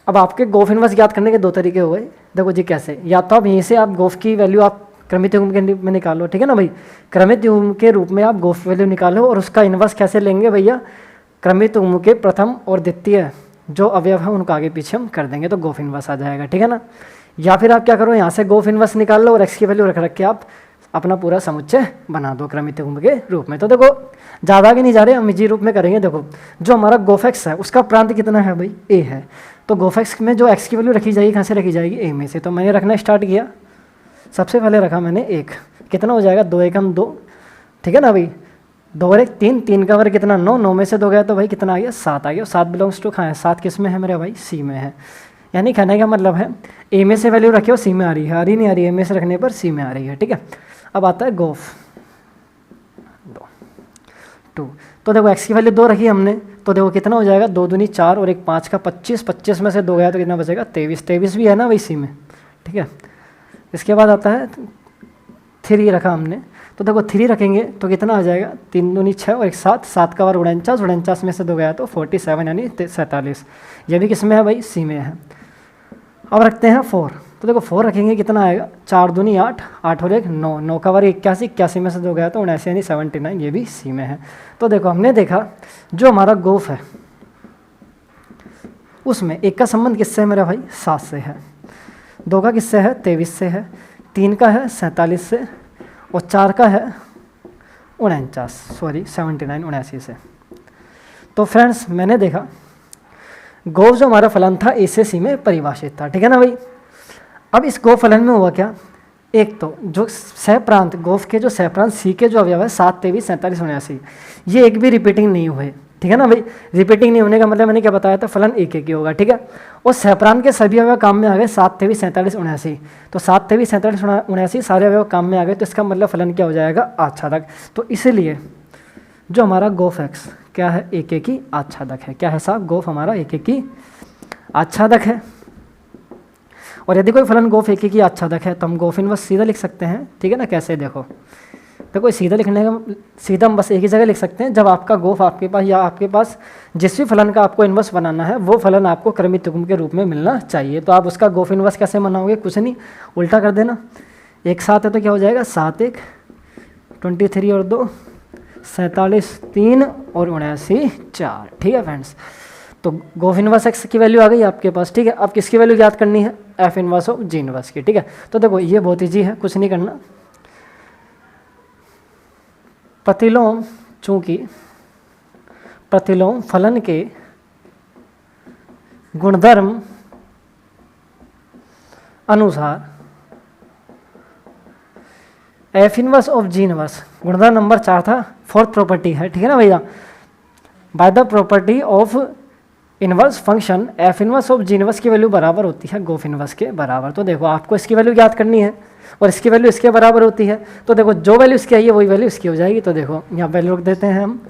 अब आपके गोफ इनवर्स ज्ञात करने के दो तरीके हो गए। देखो जी कैसे, या तो आप यहीं से आप गोफ की वैल्यू आप क्रमित युग्म के में निकालो, ठीक है ना भाई, क्रमित युग्म के रूप में आप गोफ वैल्यू निकालो, और उसका इनवर्स कैसे लेंगे भैया, क्रमित युग्म के प्रथम और द्वितीय जो अवयव है उनको आगे पीछे हम कर देंगे तो गोफ इनवर्स आ जाएगा। ठीक है ना, या फिर आप क्या करो, यहाँ से गोफ इनवर्स निकाल लो और एक्स की वैल्यू रख के आप अपना पूरा समुच्चय बना दो क्रमित युग्म के रूप में। तो देखो ज़्यादा आगे नहीं जा रहे, हम इजी रूप में करेंगे। देखो जो हमारा गोफ एक्स है उसका प्रांत कितना है भाई, ए है, तो गोफ एक्स में जो एक्स की वैल्यू रखी जाएगी कहाँ से रखी जाएगी, ए में से। तो मैंने रखना स्टार्ट किया, सबसे पहले रखा मैंने 1, कितना हो जाएगा 2 एकम 2, ठीक है ना भाई, 2 और 1 3, 3 का वर्ग कितना 9, 9 में से 2 गया तो भाई कितना आ गया 7 आ गया। 7 बिलोंग्स टू कहाँ है, 7 किस में है मेरे भाई, सी में है। यानी कहने का मतलब है ए में से वैल्यू रखी हो सी में आ रही है, आ रही नहीं आ रही, ए में से रखने पर सी में आ रही है। ठीक है, अब आता है गोफ 2। तो देखो एक्स की वैल्यू 2 रखी हमने, तो देखो कितना हो जाएगा 2 दूनी 4 और 1 5 का 25, 25 में से 2 गया तो कितना बचेगा 23, 23 भी है ना भाई सी में। ठीक है, इसके बाद आता है 3 रखा हमने, तो देखो 3 रखेंगे तो कितना आ जाएगा 3 दूनी 6 और 1 7, 7 का वर्ग 49, 49 में से 2 गया तो 47 यानी 47, ये भी किस में है भाई, सी में है। अब रखते हैं 4, तो देखो 4 रखेंगे कितना आएगा 4 दूनी 8, 8 और 1 9, 9 का वर्ग 81, 81 में से 2 गया तो 79 यानी 79, ये भी सी में है। तो देखो हमने देखा जो हमारा गोफ है उसमें 1 का संबंध किससे है मेरा भाई, 7 से है, 2 का किससे है 23 से है, 3 का है 47 से, और 4 का है 79 से। तो फ्रेंड्स मैंने देखा गोफ जो हमारा फलन था ए से सी में परिभाषित था। ठीक है ना भाई, अब इस गोफ फलन में हुआ क्या, एक तो जो सह प्रांत गोफ के जो सह प्रांत सी के जो अवयव है 7 23 47 79, ये एक भी रिपीटिंग नहीं हुए। ठीक है ना भाई, रिपीटिंग नहीं होने का मतलब मैंने क्या बताया था, फलन एक ही होगा। ठीक है, और सह प्रांत के सभी अवयव काम में आ गए 7 23 47 79, तो 7 23 47 79 सारे अवयव काम में आ गए, तो इसका मतलब फलन क्या हो जाएगा, आच्छादक। तो इसलिए जो हमारा गोफ एक्स क्या है, एक ही आच्छादक है। क्या है साहब, गोफ हमारा एक ही आच्छादक है। और यदि कोई फलन गोफ एक ही आच्छादक है तो हम गोफ इनवर्स सीधा लिख सकते हैं। ठीक है ना, कैसे देखो सीधा लिखने का सीधा हम बस एक ही जगह लिख सकते हैं, जब आपका गोफ आपके पास या आपके पास जिस भी फलन का आपको इनवर्स बनाना है वो फलन आपको क्रमित युग्म के रूप में मिलना चाहिए। तो आप उसका गोफ इनवर्स कैसे बनाओगे, कुछ नहीं, उल्टा कर देना, एक साथ है तो क्या हो जाएगा 7 1 23 और 2 47 3 और 79 4। ठीक है फ्रेंड्स, तो गोफ इनवर्स एक्स की वैल्यू आ गई आपके पास। ठीक है, अब किसकी वैल्यू याद करनी है, F inverse of G inverse की। ठीक है, तो देखो ये बहुत ईजी है, कुछ नहीं करना, प्रतिलोम, चूंकि प्रतिलोम फलन के गुणधर्म अनुसार F inverse of G inverse, गुणधर्म नंबर 4 था, 4th प्रॉपर्टी है। ठीक है ना भैया, by the property of inverse function F inverse of G inverse की वैल्यू बराबर होती है गोफ इनवर्स के बराबर। तो देखो आपको इसकी वैल्यू याद करनी है और इसकी वैल्यू इसके बराबर होती है, तो देखो जो वैल्यू इसकी आई है वही वैल्यू इसकी हो जाएगी। तो देखो यहाँ वैल्यू रख देते हैं हम,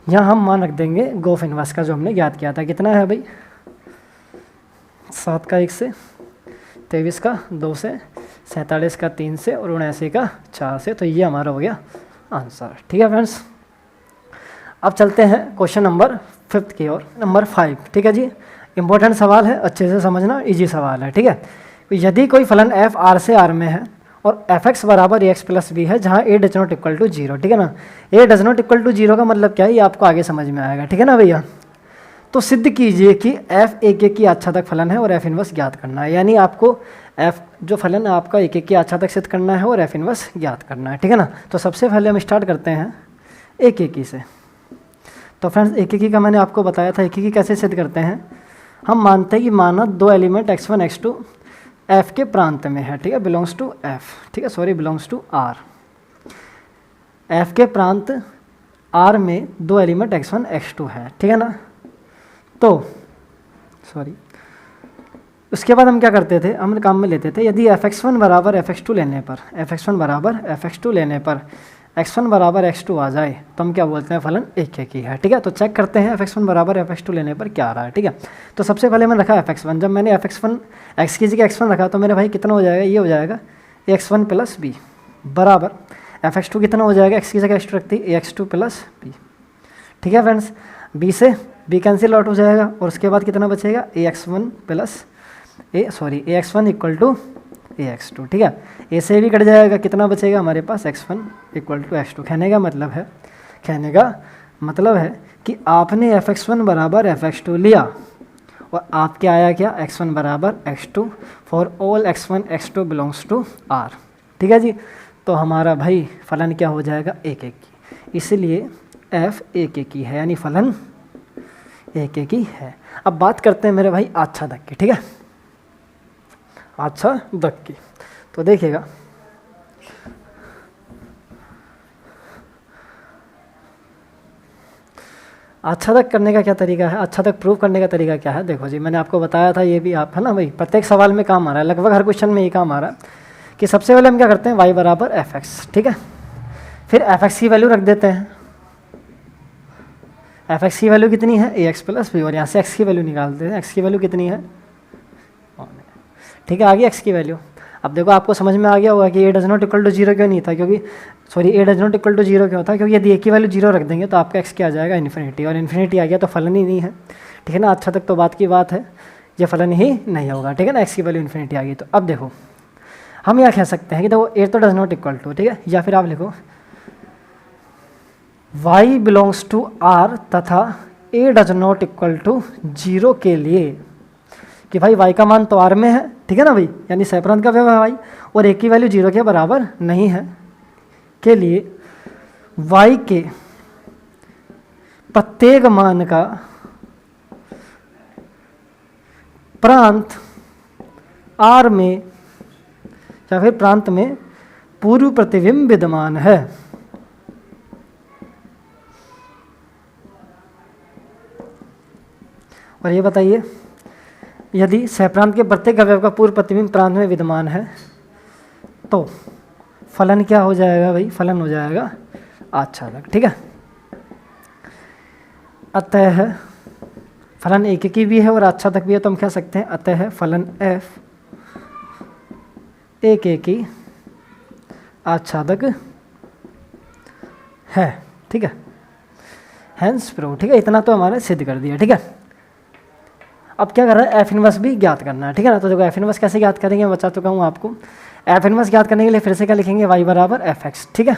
यहाँ हम मान रख देंगे गोफ इनवर्स का जो हमने याद किया था, कितना है भाई 7 का 1 से, 23 का 2 से, 47 का 3 से और 79 का 4 से। तो ये हमारा हो गया आंसर। ठीक है फ्रेंड्स, अब चलते हैं क्वेश्चन नंबर 5 की ओर, नंबर 5। ठीक है जी, इंपॉर्टेंट सवाल है, अच्छे से समझना, इजी सवाल है। ठीक है, यदि कोई फलन f r से r में है और एफ एक्स बराबर ए एक्स प्लस बी है जहाँ ए डज नॉट इक्वल टू 0। ठीक है ना, ए डज नॉट इक्वल टू 0 का मतलब क्या है, ये आपको आगे समझ में आएगा। ठीक है ना भैया, तो सिद्ध कीजिए कि एफ एक एक की आच्छादक फलन है और एफ इनवर्स ज्ञात करना है। यानी आपको एफ जो फलन है आपका एक एक की आच्छादक सिद्ध करना है और एफ इनवर्स ज्ञात करना है। ठीक है ना, तो सबसे पहले हम स्टार्ट करते हैं एक एक ही से। तो फ्रेंड्स एक एक ही का मैंने आपको बताया था, एक एक ही कैसे सिद्ध करते हैं। हम मानते हैं कि माना दो एलिमेंट x1 x2 f के प्रांत में है। ठीक है, बिलोंग्स टू f, ठीक है, sorry belongs to r। f के प्रांत r में दो एलिमेंट x1 x2 है। ठीक है ना, तो सॉरी उसके बाद हम क्या करते थे, हम काम में लेते थे यदि fx1 बराबर fx2 लेने पर, fx1 बराबर fx2 लेने पर x1 बराबर x2 आ जाए तो हम क्या बोलते हैं, फलन एक एक ही है। ठीक है, तो चेक करते हैं fx1 बराबर fx2 लेने पर क्या आ रहा है। ठीक है, तो सबसे पहले मैंने रखा fx1, जब मैंने fx1 x की जगह x1 रखा तो मेरे भाई कितना हो जाएगा, ये हो जाएगा x1 प्लस बी बराबर fx2 कितना हो जाएगा, x की जगह x2 रखती ax2 प्लस बी। ठीक है फ्रेंड्स, b से b कैंसिल आउट हो जाएगा और उसके बाद कितना बचेगा, ax1 plus ax1 equal to ax2। ठीक है, ए से भी कट जाएगा, कितना बचेगा हमारे पास x1 इक्वल टू x2। कहने का मतलब है कि आपने fx1 बराबर fx2 लिया और आपके आया क्या, x1 बराबर x2 for all x1 x2 belongs to r। ठीक है जी, तो हमारा भाई फलन क्या हो जाएगा, एक एक की, इसलिए f एक एक की है, यानी फलन एक एक ही है। अब बात करते हैं मेरे भाई आच्छादक की। ठीक है, आच्छादक की, तो देखिएगा आच्छादक करने का क्या तरीका है, आच्छादक प्रूव करने का तरीका क्या है। देखो जी, मैंने आपको बताया था, ये भी आप है ना भाई, प्रत्येक सवाल में काम आ रहा है, लगभग हर क्वेश्चन में ये काम आ रहा है कि सबसे पहले हम क्या करते हैं, y बराबर एफ एक्स। ठीक है, फिर एफ एक्स की वैल्यू रख देते हैं, एफ एक्स की वैल्यू कितनी है, ए एक्स प्लस बी, और यहाँ से x की वैल्यू निकालते हैं, x की वैल्यू कितनी है, ठीक है, आ गई x की वैल्यू। अब देखो आपको समझ में आ गया होगा कि A does not equal to 0 क्यों नहीं था, क्योंकि sorry A does not equal to 0 क्यों था, क्योंकि यदि ए की वैल्यू 0 रख देंगे तो आपका x क्या आ जाएगा, इन्फिनिटी, और इन्फिनिटी आ गया तो फलन ही नहीं है। ठीक है ना, अच्छा तक तो बात की बात है, ये फलन ही नहीं होगा। ठीक है ना, x की वैल्यू इन्फिनिटी आ गई। तो अब देखो हम यह कह सकते हैं कि देखो ए तो डज नॉट इक्वल टू, ठीक है, या फिर आप लिखो y बिलोंग्स टू r तथा a does not equal to 0 के लिए, कि भाई y का मान तो r में है, ठीक है ना भाई, यानी सैपरांत का व्यवहार y, और a की वैल्यू 0 के बराबर नहीं है के लिए y के प्रत्येक मान का प्रांत r में या फिर प्रांत में पूर्व प्रतिबिंब विद्यमान है। और ये बताइए यदि सहप्रांत के प्रत्येक अवयव का पूर्व प्रतिबिंब प्रांत में विद्यमान है तो फलन क्या हो जाएगा भाई, फलन हो जाएगा आच्छादक। ठीक है, अतः फलन एक ही भी है और आच्छादक भी है, तो हम कह सकते हैं अतः फलन f एक ही आच्छादक है। ठीक है, हेंस प्रूव। ठीक है, इतना तो हमारे सिद्ध कर दिया। ठीक है, अब क्या कर रहा है, एफ इनवर्स भी ज्ञात करना है। ठीक है ना, तो देखो एफ इनवर्स कैसे ज्ञात करेंगे, मैं बता चुका हूँ आपको। एफ इनवर्स ज्ञात करने के लिए फिर से क्या लिखेंगे, y बराबर एफ एक्स। ठीक है,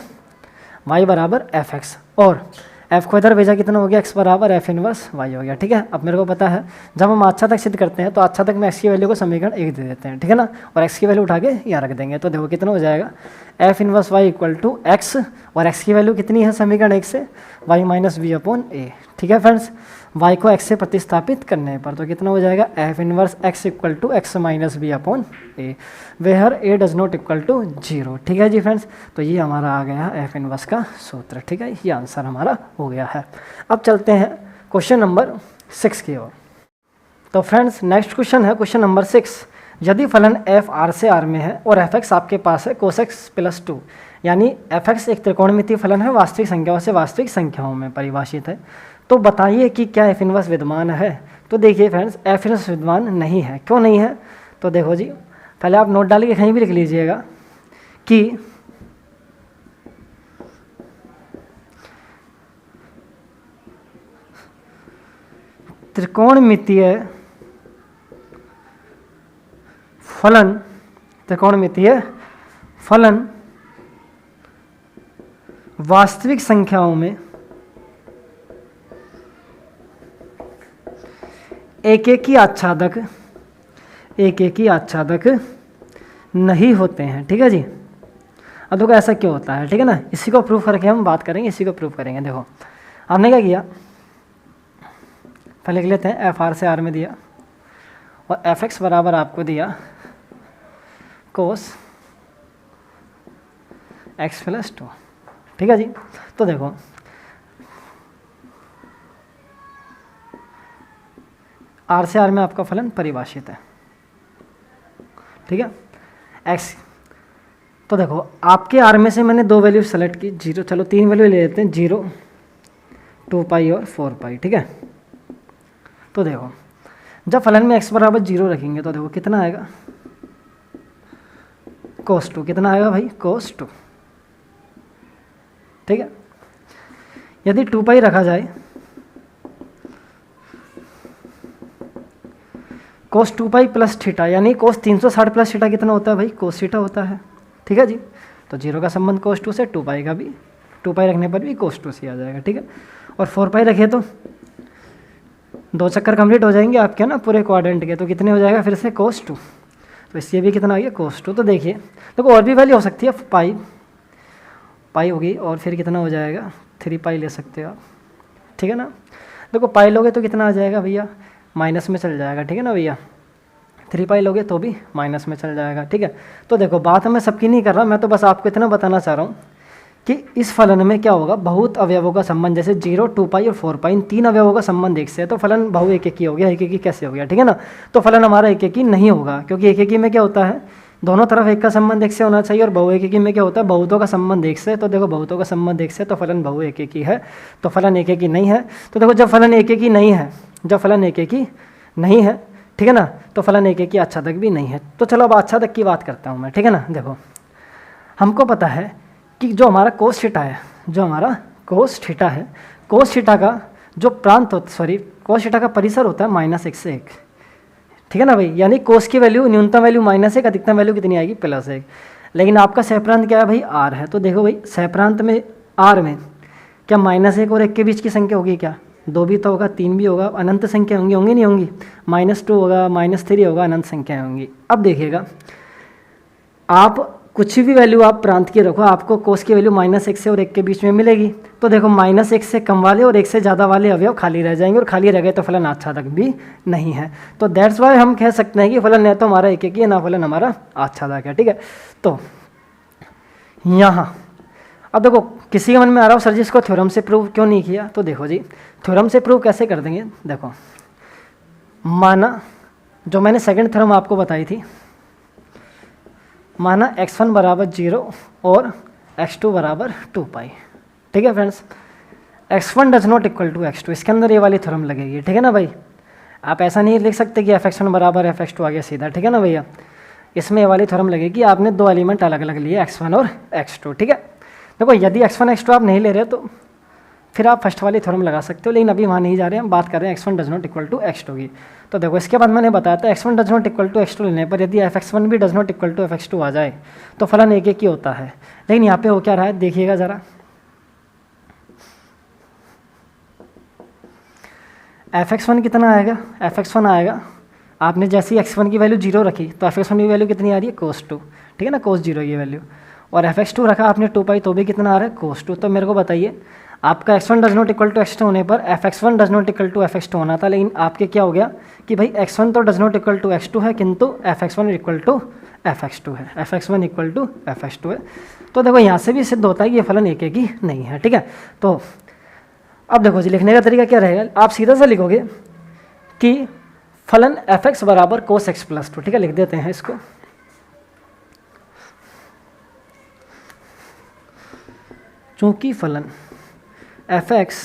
y बराबर एफ एक्स, और f को इधर भेजा कितना हो गया, x बराबर एफ इनवर्स y हो गया। ठीक है, अब मेरे को पता है जब हम आच्छादक सिद्ध करते हैं तो आच्छादक में x की वैल्यू को समीकरण 1 दे देते हैं। ठीक है ना, और x की वैल्यू उठा के यहाँ रख देंगे, तो देखो कितना हो जाएगा, F inverse y equal to X, और x की वैल्यू कितनी है समीकरण 1 से, y minus B upon A. ठीक है फ्रेंड्स, y को x से प्रतिस्थापित करने पर तो कितना हो जाएगा, F inverse x equal to X minus B upon A, where a does not equal to 0। ठीक है जी फ्रेंड्स, तो ये हमारा आ गया एफ इनवर्स का सूत्र। ठीक है, ये आंसर हमारा हो गया है। अब चलते हैं क्वेश्चन नंबर 6 की ओर। तो फ्रेंड्स नेक्स्ट क्वेश्चन है क्वेश्चन नंबर 6। यदि फलन f r से r में है और f x आपके पास है cos x प्लस 2, यानी f x एक त्रिकोणमितीय फलन है, वास्तविक संख्याओं से वास्तविक संख्याओं में परिभाषित है, तो बताइए कि क्या f इनवर्स विद्यमान है। तो देखिए फ्रेंड्स एफ इनवर्स विद्यमान नहीं है। क्यों नहीं है? तो देखो जी, पहले आप नोट डाल के कहीं भी लिख लीजिएगा कि त्रिकोणमितीय फलन वास्तविक संख्याओं में एकेकी आच्छादक नहीं होते हैं। ठीक है जी। अब देखो ऐसा क्यों होता है, ठीक है ना, इसी को प्रूफ करके हम बात करेंगे, इसी को प्रूफ करेंगे। देखो हमने क्या किया, पहले लिख लेते हैं एफ आर से आर में दिया और एफ एक्स बराबर आपको दिया कोस एक्स प्लस 2। ठीक है जी। तो देखो आर से आर में आपका फलन परिभाषित है। ठीक है, एक्स। तो देखो आपके आर में से मैंने 2 वैल्यू सेलेक्ट की, 0, चलो 3 वैल्यू ले लेते हैं, 0, 2 पाई और 4 पाई। ठीक है, तो देखो जब फलन में x बराबर 0 रखेंगे तो देखो कितना आएगा, cos 2। कितना आएगा भाई? cos 2। ठीक है, यदि 2 पाई रखा जाए, cos 2 पाई प्लस थीटा, यानी cos 360 प्लस थीटा कितना होता है भाई? cos थीटा होता है। ठीक है जी। तो 0 का संबंध cos 2 से, 2 पाई का भी, 2 पाई रखने पर भी cos 2 से आ जाएगा। ठीक है, और 4 पाई रखे तो 2 चक्कर कंप्लीट हो जाएंगे आपके ना पूरे क्वाड्रेंट के, तो कितने हो जाएगा फिर से cos 2। तो इससे भी कितना आ गया? cos 2। तो देखिए देखो और भी वैल्यू हो सकती है, पाई होगी और फिर कितना हो जाएगा? 3 पाई ले सकते हो आप। ठीक है ना। देखो पाई लोगे तो कितना आ जाएगा भैया? माइनस में चल जाएगा। ठीक है ना भैया, 3 पाई लोगे तो भी माइनस में चल जाएगा। ठीक है, तो देखो बात मैं सबकी नहीं कर रहा, मैं तो बस आपको इतना बताना चाह रहा हूँ कि इस फलन में क्या होगा, बहुत अवयवों का संबंध, जैसे 0, 2 पाई और 4 पाई, इन 3 अवयवों का संबंध एक से है, तो फलन बहु एकेकी हो गया। एकेकी कैसे हो गया? ठीक है ना, तो फलन हमारा एकेकी नहीं होगा, क्योंकि एकेकी में क्या होता है, दोनों तरफ एक का संबंध एक से होना चाहिए, और बहु एकेकी में क्या होता है, बहुतों का संबंध एक से। तो देखो बहुतों का संबंध एक से, तो फलन बहु एकेकी है, तो फलन एकेकी नहीं है। तो देखो जब फलन एकेकी नहीं है, ठीक है ना, तो फलन एकेकी आच्छादक भी नहीं है। तो चलो अब आच्छादक की बात करता हूँ मैं। ठीक है ना, देखो हमको पता है कि जो हमारा कोस थीटा है, कोस थीटा का जो प्रांत होता, कोस थीटा का परिसर होता है -1 से 1। ठीक है ना भाई, यानी कोस की वैल्यू न्यूनतम वैल्यू -1, अधिकतम वैल्यू कितनी आएगी? +1। लेकिन आपका सहप्रांत क्या है भाई? r है। तो देखो भाई सहप्रांत में r में क्या -1 और 1 के बीच की संख्या होगी क्या? 2 भी तो होगा, 3 भी होगा, अनंत संख्या होंगी नहीं होंगी? -2 होगा, -3 होगा, अनंत संख्या होंगी। अब देखिएगा आप कुछ भी वैल्यू आप प्रांत की रखो, आपको कोस की वैल्यू -1 से और 1 के बीच में मिलेगी। तो देखो -1 से कम वाले और 1 से ज़्यादा वाले अवयव खाली रह जाएंगे, और खाली रह गए तो फलन आच्छादक भी नहीं है। तो दैट्स वाई हम कह सकते हैं कि फलन न तो हमारा एकेकी है, ना फलन हमारा आच्छादक है। ठीक है, तो यहाँ अब देखो किसी के मन में आ रहा हो सर जी इसको थ्योरम से प्रूव क्यों नहीं किया? तो देखो जी थ्योरम से प्रूव कैसे कर देंगे। देखो माना जो मैंने सेकंड थ्योरम आपको बताई थी, माना x1 बराबर 0 और x2 बराबर 2 पाई। ठीक है friends, x1 does not equal to x2, इसके अंदर ये वाली थ्योरम लगेगी। ठीक है ना भाई, आप ऐसा नहीं लिख सकते कि fx1 बराबर fx2 आ गया सीधा। ठीक है ना भैया, इसमें ये वाली थ्योरम लगेगी, आपने 2 एलिमेंट अलग अलग लिए x1 और x2। ठीक है, देखो यदि x1 x2 आप नहीं ले रहे तो फिर आप फर्स्ट वाली थ्योरम लगा सकते हो, लेकिन अभी वहाँ नहीं जा रहे हैं, हम बात कर रहे हैं x1 does not equal to x2 की। तो देखो इसके बाद मैंने बताया था x1 does not equal to x2 लेने पर यदि fx1 भी does not equal to fx2 आ जाए तो फलन एक ही होता है। लेकिन यहाँ पे हो क्या रहा है देखिएगा ज़रा, fx1 कितना आएगा? fx1 आएगा, आपने जैसी x1 की वैल्यू 0 रखी तो fx1 की वैल्यू कितनी आ रही है? cos 2। ठीक है ना, cos 0 की वैल्यू, और fx2 रखा आपने 2 पाई तो भी कितना आ रहा है? cos 2। तो मेरे को बताइए आपका x1 does not equal to x2 होने पर fx1 does not equal to fx2 होना था, लेकिन आपके क्या हो गया कि भाई x1 तो does not equal to x2 है, किंतु fx1 इक्वल टू fx2 है, fx1 इक्वल टू fx2 है। तो देखो यहाँ से भी सिद्ध होता है कि ये फलन एक ही नहीं है। ठीक है, तो अब देखो जी लिखने का तरीका क्या रहेगा, आप सीधा सा लिखोगे कि फलन fx बराबर कोस x प्लस 2। ठीक है, लिख देते हैं इसको, चूंकि फलन fx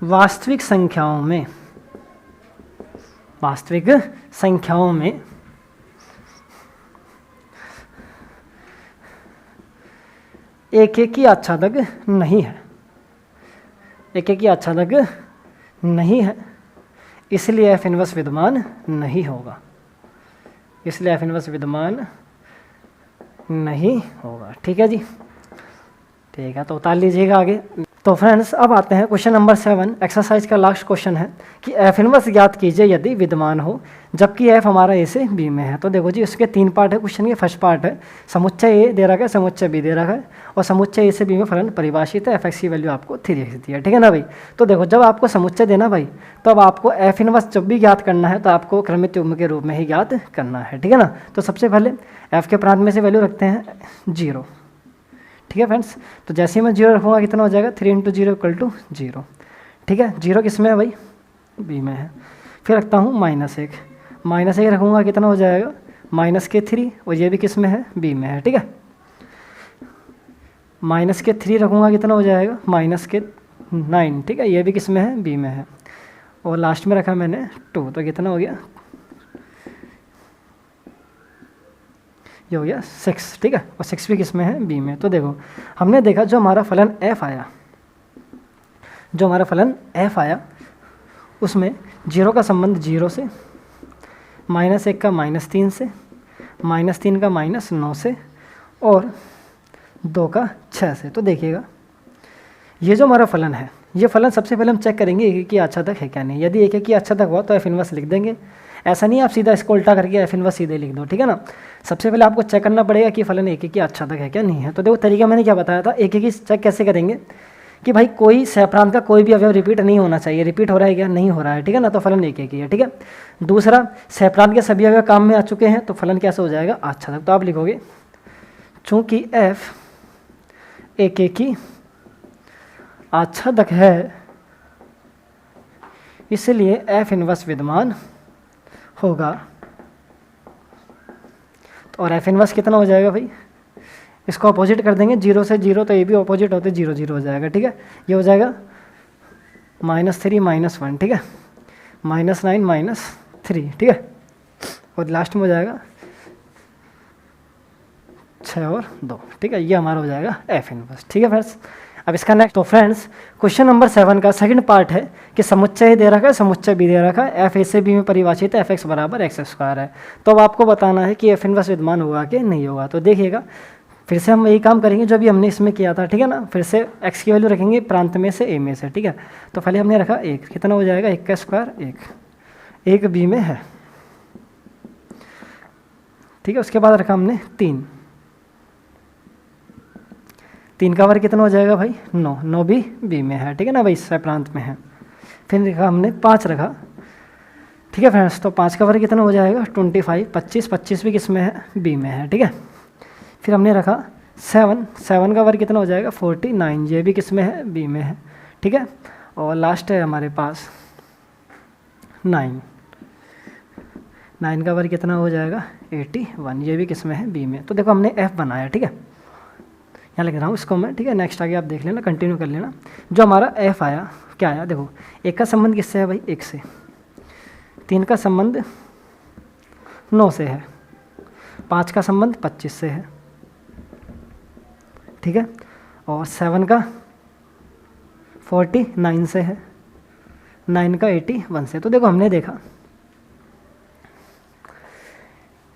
वास्तविक संख्याओं में एक एक की आच्छादक नहीं है, एक एक की आच्छादक नहीं है, इसलिए एफ इनवर्स विद्यमान नहीं होगा, इसलिए एफ इनवर्स विद्यमान नहीं होगा। ठीक है जी, ठीक है, तो उतार लीजिएगा आगे। तो फ्रेंड्स अब आते हैं क्वेश्चन नंबर 7, एक्सरसाइज का लास्ट क्वेश्चन है कि एफ इनवर्स ज्ञात कीजिए यदि विद्यमान हो जबकि एफ हमारा ए से बी में है। तो देखो जी, इसके 3 पार्ट है क्वेश्चन के। फर्स्ट पार्ट है समुच्चय ए दे रखा है, समुच्चय बी दे रखा है, और समुच्चय ए से बी में फलन परिभाषित है, एफ एक्स की वैल्यू आपको 3x दी है। ठीक है ना भाई। तो देखो, जब आपको समुच्चय देना भाई, तो अब आपको एफ इनवर्स जब भी ज्ञात करना है तो आपको क्रमित युग्म के रूप में ही ज्ञात करना है। ठीक है ना। तो सबसे पहले एफ के प्रांत में से वैल्यू रखते हैं 0। ठीक है फ्रेंड्स, तो जैसे ही मैं 0 रखूँगा कितना हो जाएगा, 3 × 0 = 0। ठीक है, 0 किस में है भाई, बी में है। फिर रखता हूँ -1, -1 रखूँगा कितना हो जाएगा, -3, और ये भी किस में है, बी में है। ठीक है, -3 रखूँगा कितना हो जाएगा, -9। ठीक है, ये भी किस में है, बी में है। और लास्ट में रखा मैंने 2, तो कितना हो गया, ये हो गया 6। ठीक है, और 6 भी किस में है, बी में। तो देखो, हमने देखा जो हमारा फलन f आया, उसमें 0 का संबंध 0 से, -1 का -3 से, -3 का -9 से, और 2 का 6 से। तो देखिएगा, ये जो हमारा फलन है, ये फलन सबसे पहले हम चेक करेंगे एक एक की आच्छादक है क्या नहीं। यदि एक एक की आच्छादक हुआ तो एफ इनवर्स लिख देंगे। ऐसा नहीं आप सीधा इसको उल्टा करके एफ इनवर्स सीधे लिख दो। ठीक है ना, सबसे पहले आपको चेक करना पड़ेगा कि फलन एक एक की आच्छादक है क्या नहीं है। तो देखो, तरीका मैंने क्या बताया था, एक एक की चेक कैसे करेंगे कि भाई कोई सहप्रांत का कोई भी अवयव रिपीट नहीं होना चाहिए। रिपीट हो रहा है क्या, नहीं हो रहा है। ठीक है ना, तो फलन एक एक ही है। ठीक है, दूसरा, सहप्रांत के सभी अवयव काम में आ चुके हैं, तो फलन कैसे हो जाएगा, आच्छादक। तो आप लिखोगे चूंकि एफ एक एक की आच्छादक है, इसलिए एफ इनवर्स विद्यमान होगा। और एफ इनवर्स कितना हो जाएगा भाई, इसको अपोजिट कर देंगे, 0 से 0, तो ये भी अपोजिट होते 0 0 हो जाएगा। ठीक है, ये हो जाएगा -3 -1। ठीक है, -9 -3। ठीक है, और लास्ट में हो जाएगा 6 और 2। ठीक है, ये हमारा हो जाएगा एफ इनवर्स। ठीक है फ्रेंड्स, अब इसका नेक्स्ट। तो फ्रेंड्स, क्वेश्चन नंबर 7 का सेकंड पार्ट है कि समुच्चय दे रखा है, समुच्चय भी दे रखा है, एफ ए से बी में परिभाषित है, एफ एक्स = x² है। तो अब आपको बताना है कि एफ इनवर्स विद्यमान होगा कि नहीं होगा। तो देखिएगा, फिर से हम यही काम करेंगे जो अभी हमने इसमें किया था। ठीक है ना, फिर से x की वैल्यू रखेंगे प्रांत में से a में से। ठीक है, तो पहले हमने रखा 1, कितना हो जाएगा, 1 का स्क्वायर 1 बी में है। ठीक है, उसके बाद रखा हमने 3 का वर्ग कितना हो जाएगा भाई, 9 भी बी में है। ठीक है ना भाई, सह प्रांत में है। फिर लिखा हमने 5 रखा। ठीक है फ्रेंड्स, तो 5 का वर्ग कितना हो जाएगा, 25, 25 भी किस में है, बी में है। ठीक है, फिर हमने रखा 7 का वर्ग कितना हो जाएगा, 49, ये भी किस में है, बी में है। ठीक है, और लास्ट है हमारे पास 9 का वर्ग कितना हो जाएगा, 81, ये भी किस में है, बी में। तो देखो, हमने एफ बनाया। ठीक है, यहाँ लिख रहा हूँ इसको मैं। ठीक है, नेक्स्ट आगे आप देख लेना, कंटिन्यू कर लेना। जो हमारा एफ आया, क्या आया, देखो, 1 का संबंध किससे है भाई, 1 से, 3 का संबंध 9 से है, 5 का संबंध 25 से है। ठीक है, और 7 का 49 से है, 9 का 81 से। तो देखो, हमने देखा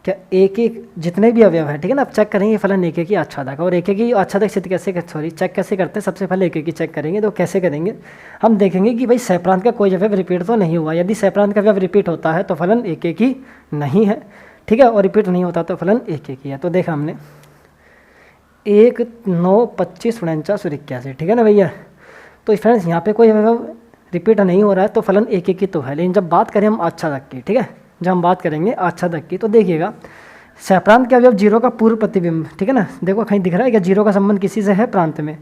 क्या एक जितने भी अवयव है, ठीक है ना, अब चेक करेंगे फलन एक की आच्छादक, और एक की आच्छादक सिद्ध चेक कैसे करते हैं। सबसे पहले एक की चेक करेंगे। तो कैसे करेंगे, हम देखेंगे कि भाई सहप्रांत का कोई अवयव रिपीट तो नहीं हुआ। यदि सहप्रांत का अवयव रिपीट होता है तो फलन एक ही नहीं है। ठीक है, और रिपीट नहीं होता तो फलन एक ही है। तो देखा हमने 1 9 25 49 और 81। ठीक है ना भैया, तो फ्रेंड्स यहाँ पे कोई अवयव रिपीट नहीं हो रहा है तो फलन एक ही तो है। लेकिन जब बात करें हम आच्छादक की, ठीक है, जब हम बात करेंगे आच्छादक की, तो देखिएगा सहप्रांत के अवयव 0 का पूर्व प्रतिबिंब। ठीक है ना, देखो कहीं दिख रहा है क्या 0 का संबंध किसी से है प्रांत में।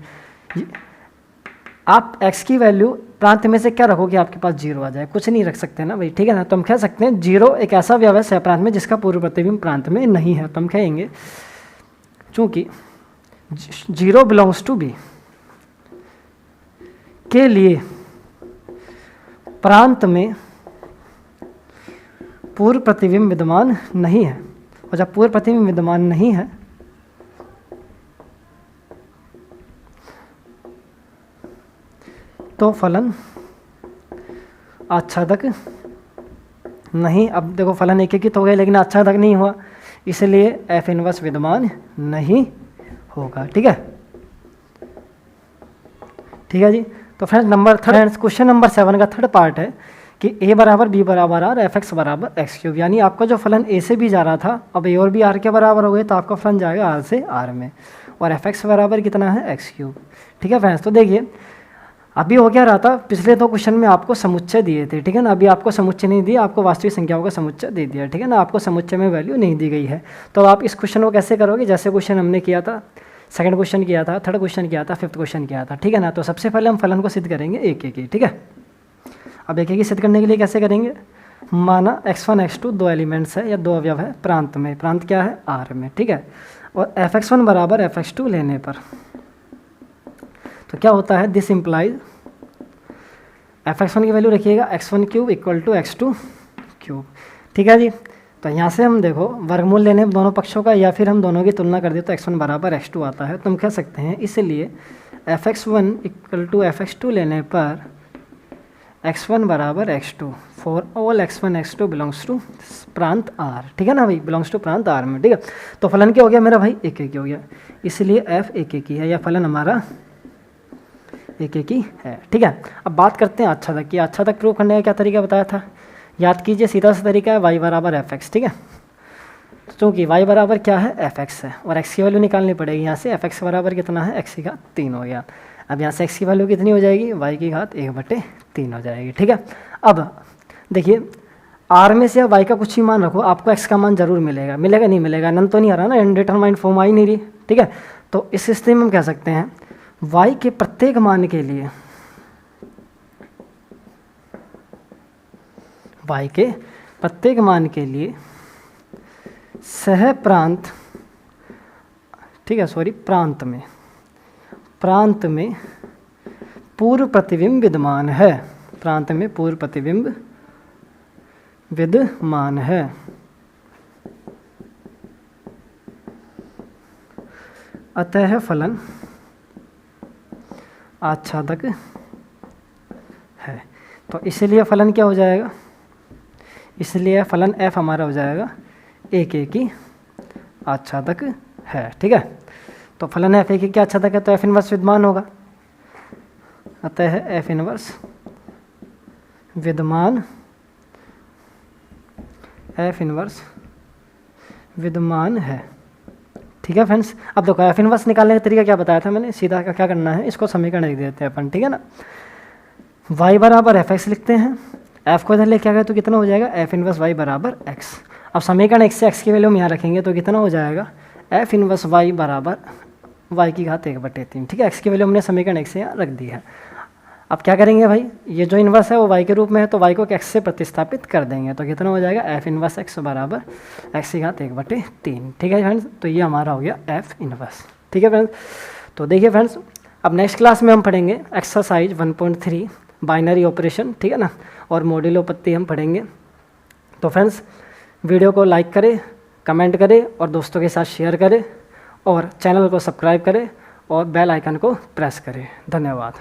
आप x की वैल्यू प्रांत में से क्या रखोगे, आपके पास 0 आ जाए, कुछ नहीं रख सकते ना भाई। ठीक है ना, तो हम कह सकते हैं 0 एक ऐसा अवयव है सहप्रांत में जिसका पूर्व प्रतिबिंब प्रांत में नहीं है। तो हम कहेंगे चूंकि 0 बिलोंग्स टू बी के लिए प्रांत में पूर्व प्रतिबिंब विद्यमान नहीं है, और जब पूर्व प्रतिबिंब विद्यमान नहीं है तो फलन आच्छादक नहीं। अब देखो फलन एकीकृत हो गए लेकिन आच्छादक नहीं हुआ, इसलिए एफ इनवर्स विद्यमान नहीं होगा। ठीक है, ठीक है जी। तो friends number third, question number 7 का थर्ड पार्ट है कि a बराबर b बराबर r, एफ एक्स बराबर एक्स क्यूब, यानी आपका जो फलन a से भी जा रहा था अब a और b r के बराबर हो गए तो आपका फलन जाएगा r से r में, और एफ एक्स बराबर कितना है एक्स क्यूब। ठीक है फ्रेंड्स, तो देखिए अभी हो क्या रहा था, पिछले 2 क्वेश्चन में आपको समुच्चय दिए थे, ठीक है ना। अभी आपको समुच्चय नहीं दिया, आपको वास्तविक संख्याओं का समुच्चय दे दिया, ठीक है ना। आपको समुच्चय में वैल्यू नहीं दी गई है, तो आप इस क्वेश्चन को कैसे करोगे, जैसे क्वेश्चन हमने किया था, सेकंड क्वेश्चन किया था, थर्ड क्वेश्चन किया था, फिफ्थ क्वेश्चन किया था, ठीक है ना। तो सबसे पहले हम फलन को सिद्ध करेंगे एक एक ही, ठीक है। अब एक एक ही सिद्ध करने के लिए कैसे करेंगे, माना x1 x2 2 एलिमेंट्स है या 2 अवयव है प्रांत में, प्रांत क्या है r में, ठीक है। और fx1 बराबर fx2 लेने पर तो क्या होता है, दिस इम्प्लाइज fx1 की वैल्यू रखिएगा x1 cube equal to x2 cube, ठीक है जी। तो यहाँ से हम देखो वर्गमूल लेने दोनों पक्षों का, या फिर हम दोनों की तुलना कर दे तो x1 बराबर x2 आता है, तो हम कह सकते हैं इसलिए fx1 इक्वल टू fx2 लेने पर x1 बराबर x2 for all x1 x2 belongs to प्रांत r, ठीक है ना भाई, बिलोंग्स टू प्रांत r में, ठीक है। तो फलन क्या हो गया मेरा भाई, एक एक हो गया, इसलिए f एक एक ही है, या फलन हमारा एक एक ही है, ठीक है। अब बात करते हैं आच्छादक की। आच्छादक प्रूव करने का क्या तरीका बताया था, याद कीजिए, सीधा सा तरीका है y बराबर एफ एक्स, ठीक है। क्योंकि y बराबर क्या है एफ एक्स है, और x की वैल्यू निकालनी पड़ेगी, यहाँ से एफ एक्स बराबर कितना है x की घात 3 हो गया। अब यहाँ से x की वैल्यू कितनी हो जाएगी, y की घात 1/3 हो जाएगी, ठीक है। अब देखिए r में से y का कुछ ही मान रखो, आपको x का मान जरूर मिलेगा, मिलेगा नहीं मिलेगा, अनंत तो नहीं आ रहा ना, इनडिटरमाइंड फॉर्म आ ही नहीं रही, ठीक है। तो इस स्थिति में हम कह सकते हैं y के प्रत्येक मान के लिए, y के प्रत्येक मान के लिए सह प्रांत, ठीक है, सॉरी प्रांत में पूर्व प्रतिबिंब विद्यमान है, प्रांत में पूर्व प्रतिबिंब विद्यमान है। अतः फलन आच्छादक है। तो इसलिए फलन क्या हो जाएगा, इसलिए फलन f हमारा हो जाएगा एक एक ही आच्छादक है, ठीक है। तो फलन f एक एक ही आच्छादक है तो f इनवर्स विद्यमान होगा, अतः f इनवर्स विद्यमान, f इनवर्स विद्यमान है, ठीक है फ्रेंड्स। अब देखो एफ इनवर्स निकालने का तरीका क्या बताया था मैंने, सीधा क्या करना है, इसको समीकरण लिख देते हैं अपन, ठीक है ना। y बराबर एफ एक्स लिखते हैं, f को इधर लेके आ गए तो कितना हो जाएगा, एफ इनवर्स y बराबर x। अब समीकरण x से x की वैल्यू हम यहाँ रखेंगे तो कितना हो जाएगा, एफ इनवर्स y बराबर y की घात 1/3, ठीक है। x की वैल्यू हमने समीकरण x से यहाँ रख दी है। अब क्या करेंगे भाई, ये जो इन्वर्स है वो y के रूप में है तो y को x से प्रतिस्थापित कर देंगे तो कितना हो जाएगा, एफ इनवर्स x बराबर x की घात 1/3, ठीक है फ्रेंड्स। तो ये हमारा हो गया एफ इनवर्स, ठीक है फ्रेंड्स। तो देखिए फ्रेंड्स, अब नेक्स्ट क्लास में हम पढ़ेंगे एक्सरसाइज 1.3 बाइनरी ऑपरेशन, ठीक है ना, और मॉड्यूलोपत्ति हम पढ़ेंगे। तो फ्रेंड्स वीडियो को लाइक करें, कमेंट करें और दोस्तों के साथ शेयर करें, और चैनल को सब्सक्राइब करें और बेल आइकन को प्रेस करें। धन्यवाद।